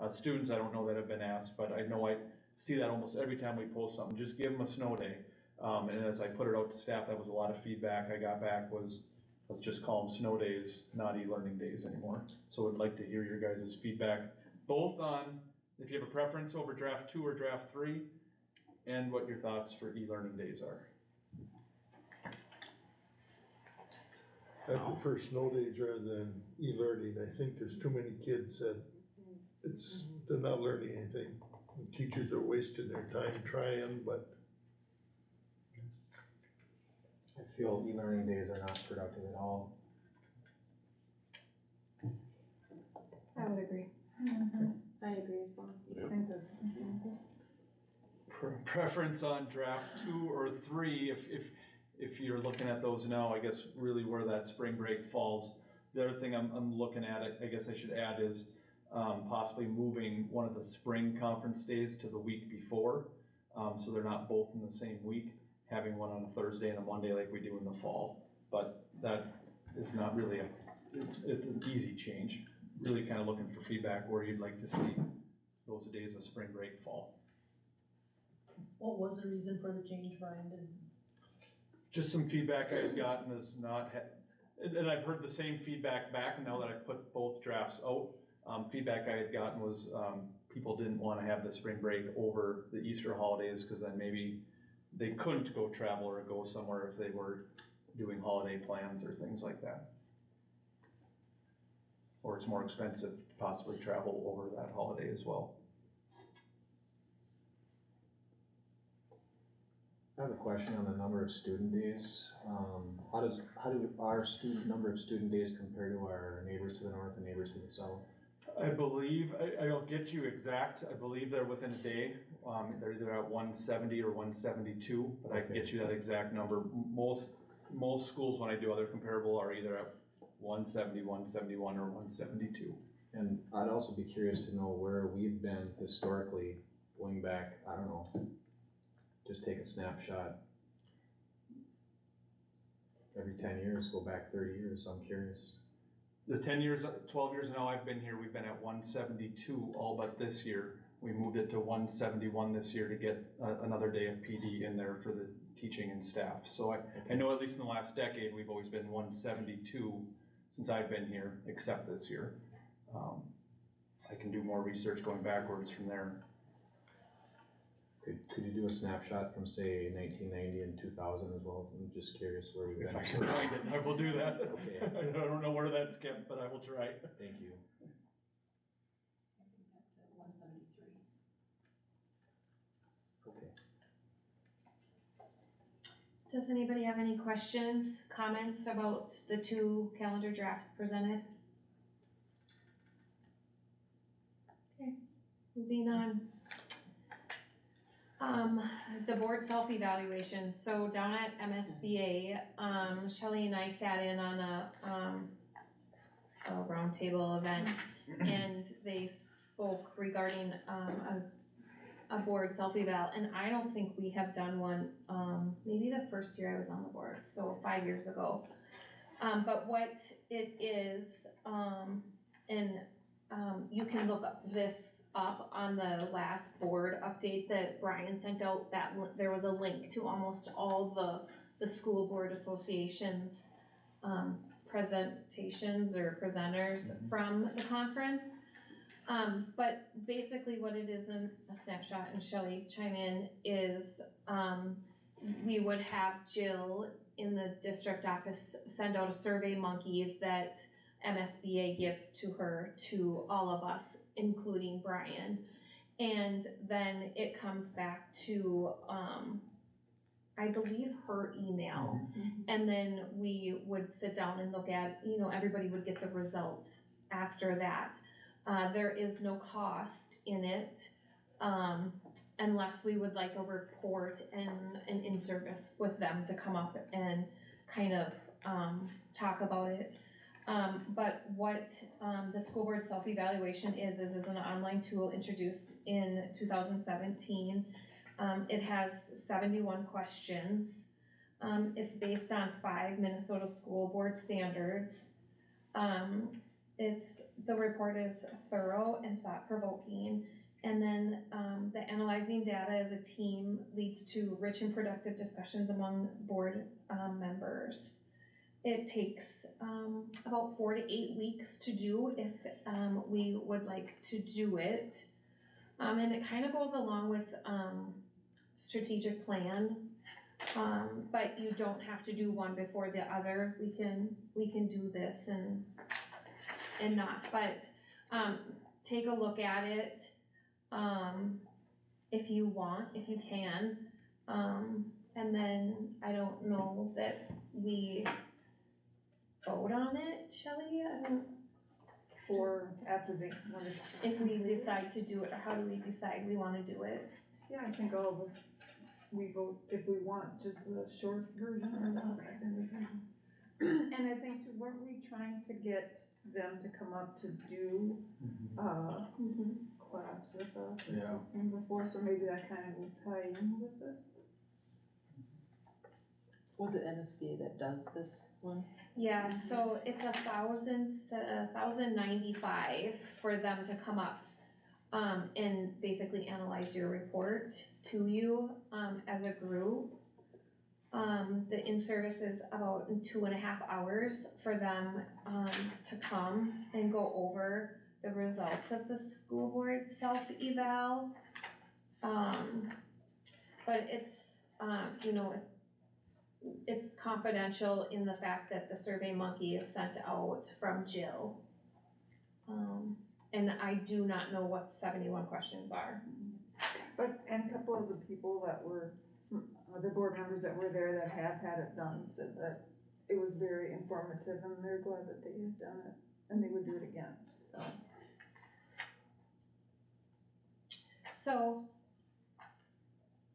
Students I don't know that have been asked, but I know I see that almost every time we post something. Just give them a snow day. And as I put it out to staff, that was a lot of feedback I got back was, let's just call them snow days, not e-learning days anymore. So I'd like to hear your guys' feedback, both on if you have a preference over draft 2 or draft 3, and what your thoughts for e-learning days are. I prefer snow days rather than e-learning. I think there's too many kids that they're not learning anything. The teachers are wasting their time trying, but I feel e-learning days are not productive at all. I would agree. I agree as well. I think that's consensus. Preference on draft 2 or 3, if you're looking at those now, I guess really where that spring break falls. The other thing I'm looking at, I guess I should add is, possibly moving one of the spring conference days to the week before, so they're not both in the same week, having one on a Thursday and a Monday like we do in the fall. But that is not really it's an easy change. Really kind of looking for feedback where you'd like to see those days of spring break fall. What was the reason for the change, Brian? Just some feedback I've gotten is not, and I've heard the same feedback back now that I've put both drafts out. Feedback I had gotten was people didn't want to have the spring break over the Easter holidays because then maybe they couldn't go travel or go somewhere if they were doing holiday plans or things like that. Or it's more expensive to possibly travel over that holiday as well. I have a question on the number of student days. How do our number of student days compare to our neighbors to the north and neighbors to the south? I believe, I'll get you exact, I believe they're within a day. They're either at 170 or 172, but I can get you that exact number. Most schools, when I do other comparable, are either at 170, 171, or 172. And I'd also be curious to know where we've been historically, going back, I don't know, just take a snapshot. Every 10 years, go back 30 years, I'm curious. The 12 years now I've been here, we've been at 172 all but this year. We moved it to 171 this year to get another day of PD in there for the teaching and staff. So I know at least in the last decade, we've always been 172 since I've been here, except this year. I can do more research going backwards from there. Could you do a snapshot from, say, 1990 and 2000 as well? I'm just curious where we've been. If I can find it, I will do that. Okay. I don't know where that's kept, but I will try. Thank you. I think that's at 173. Okay. Does anybody have any questions, comments about the 2 calendar drafts presented? Okay, moving on. The board self-evaluation. So down at MSBA, Shelley and I sat in on a roundtable event, and they spoke regarding a board self-eval, and I don't think we have done one, maybe the first year I was on the board, so 5 years ago. But what it is, you can look this up on the last board update that Brian sent out, that there was a link to almost all the school board associations presentations or presenters from the conference. But basically what it is in a snapshot, and Shelley chime in, is we would have Jill in the district office send out a survey monkey that MSBA gives to her, to all of us, including Brian. And then it comes back to, I believe, her email. And then we would sit down and look at, everybody would get the results after that. There is no cost in it, unless we would like a report and an in-service with them to come up and kind of talk about it. But what the school board self-evaluation is an online tool introduced in 2017. It has 71 questions. It's based on 5 Minnesota school board standards. The report is thorough and thought-provoking. And then the analyzing data as a team leads to rich and productive discussions among board members. It takes about 4 to 8 weeks to do if we would like to do it. And it kind of goes along with strategic plan, but you don't have to do one before the other. We can do this and not, but take a look at it if you want, if you can. and then I don't know that we vote on it, Shelley, I don't, Or after they, when it's. if we decide to do it, or how do we decide we wanna do it? Yeah, I think all of us, we vote if we want just the short version or the extended version. And I think too, weren't we trying to get them to come up to do, class with us or Yeah. something before, so maybe that kind of will tie in with this? Was it MSBA that does this one? Yeah, so it's $1,095 for them to come up, and basically analyze your report to you, as a group. The in-service is about 2.5 hours for them, to come and go over the results of the school board self-eval. But it's, it's confidential in the fact that the Survey Monkey is sent out from Jill. And I do not know what 71 questions are. But, and a couple of the people that were, some other board members that were there that have had it done said that it was very informative and they're glad that they had done it and they would do it again, so. So,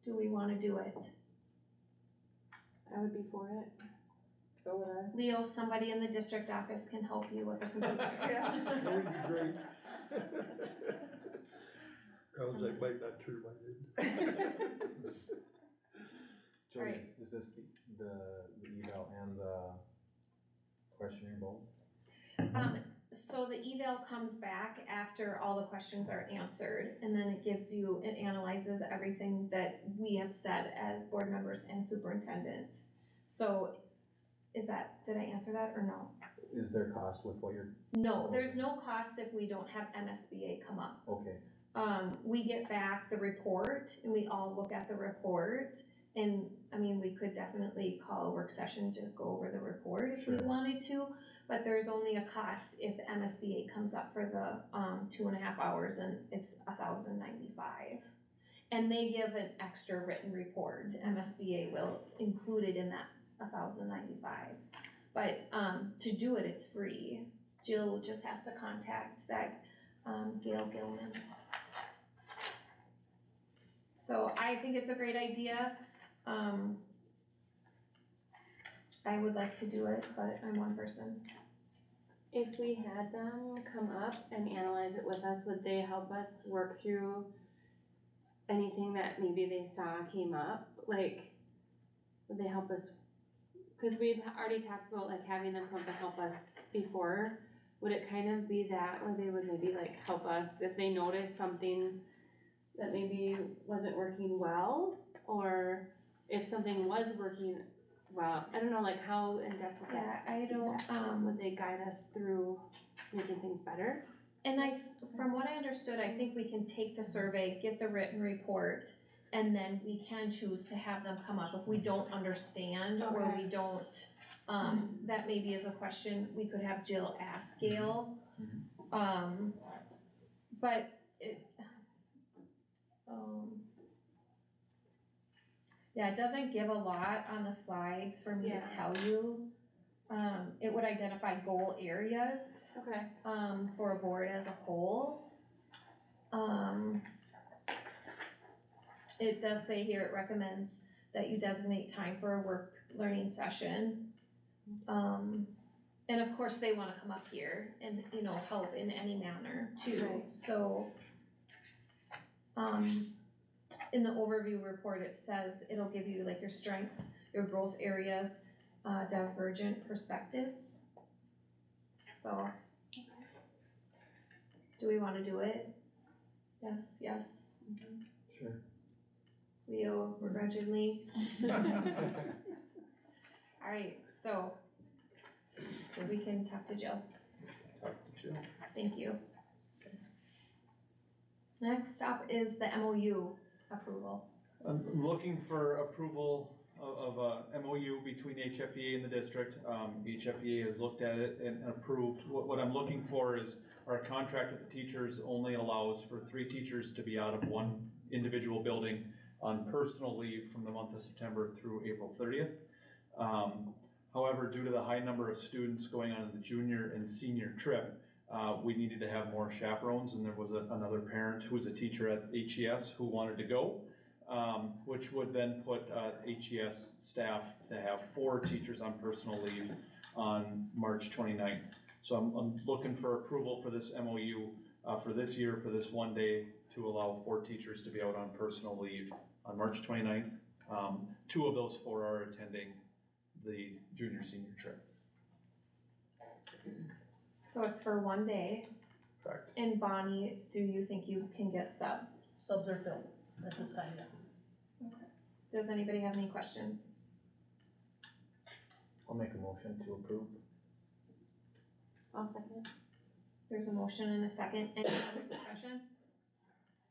do we wanna do it? I would be for it. So would I. Leo, somebody in the district office can help you with the computer. Yeah. That would be great. Sounds like might not turn my head. Jody, Right. is this the eval and the questionnaire both? So the eval comes back after all the questions are answered, and then it gives you, it analyzes everything that we have said as board members and superintendent. So, did I answer that or no? Is there cost with what you're, No, there's no cost if we don't have MSBA come up. okay, We get back the report and we all look at the report. And, I mean, we could definitely call a work session to go over the report if we Sure. wanted to, but there's only a cost if MSBA comes up for the, 2.5 hours, and it's $1,095. And they give an extra written report, MSBA will include it in that $1,095. But, to do it, it's free. Jill just has to contact that, Gail Gilman. So I think it's a great idea. I would like to do it, but I'm one person. If we had them come up and analyze it with us, would they help us work through anything that maybe they saw came up? Like, would they help us? Cause we'd already talked about like having them come and help us before. Would it kind of be that, or they would maybe like help us if they notice something that maybe wasn't working well? Or if something was working well, I don't know, like how in depth would that? Yeah, I don't, Would they guide us through making things better? and from what I understood, I think we can take the survey, get the written report, and then we can choose to have them come up if we don't understand or Okay. we don't, that maybe is a question we could have Jill ask Gail. But it, yeah, it doesn't give a lot on the slides for me to Yeah. tell you. It would identify goal areas, Okay. for a board as a whole. It does say here, it recommends that you designate time for a work learning session. And of course, they wanna come up here and, help in any manner too, Right. so. In the overview report, it says, it'll give you like your strengths, your growth areas, divergent perspectives. So. Do we wanna do it? Yes, yes. sure. Leo begrudgingly. Alright, so we can talk to Jill. Talk to Jill. Thank you. Next up is the MOU approval. I'm looking for approval of a MOU between HFEA and the district. HFEA has looked at it and approved. What I'm looking for is our contract with the teachers only allows for 3 teachers to be out of one individual building. on personal leave from the month of September through April 30th. However, due to the high number of students going on the junior and senior trip, we needed to have more chaperones, and there was another parent who was a teacher at HES who wanted to go, which would then put HES staff to have 4 teachers on personal leave on March 29th. So I'm looking for approval for this MOU for this year, for this one day, to allow 4 teachers to be out on personal leave on March 29th. 2 of those 4 are attending the junior senior trip. So it's for one day. Correct. And Bonnie, do you think you can get subs? Subs are filled at this time, yes. Does anybody have any questions? I'll make a motion to approve. I'll second. There's a motion and a second. Any other discussion?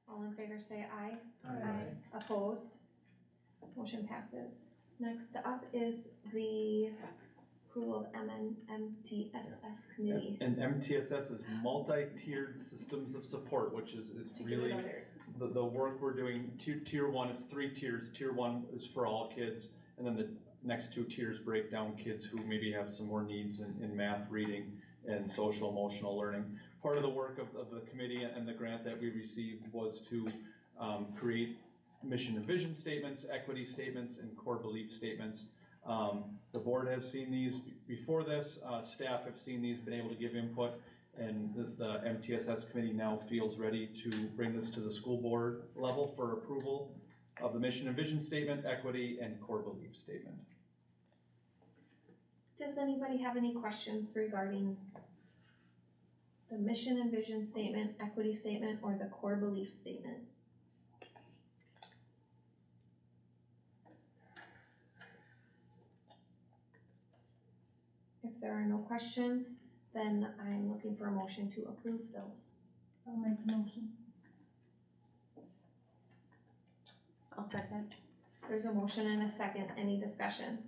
All in favor say aye. Aye. Opposed? Motion passes. Next up is the approval of MTSS committee. And MTSS is multi-tiered systems of support, which is really the work we're doing. Tier 1, it's 3 tiers. Tier 1 is for all kids, and then the next 2 tiers break down kids who maybe have some more needs in math, reading, and social emotional learning. Part of the work of the committee and the grant that we received was to create mission and vision statements, equity statements, and core belief statements. The board has seen these before this, staff have seen these, been able to give input, and the MTSS committee now feels ready to bring this to the school board level for approval of the mission and vision statement, equity, and core belief statement. Does anybody have any questions regarding the mission and vision statement, equity statement, or the core belief statement? If there are no questions, then I'm looking for a motion to approve those. I'll make the motion. I'll second. There's a motion and a second. Any discussion?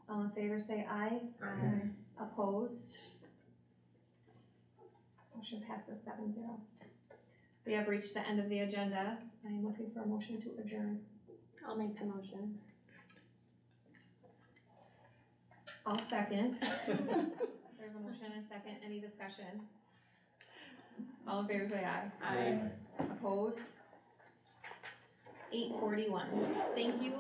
All in favor say aye. Aye. Opposed? Motion passes 7-0. We have reached the end of the agenda. I'm looking for a motion to adjourn. I'll make the motion. I'll second. There's a motion and a second. Any discussion? All in favor say aye. Aye. Opposed? 8:41. Thank you.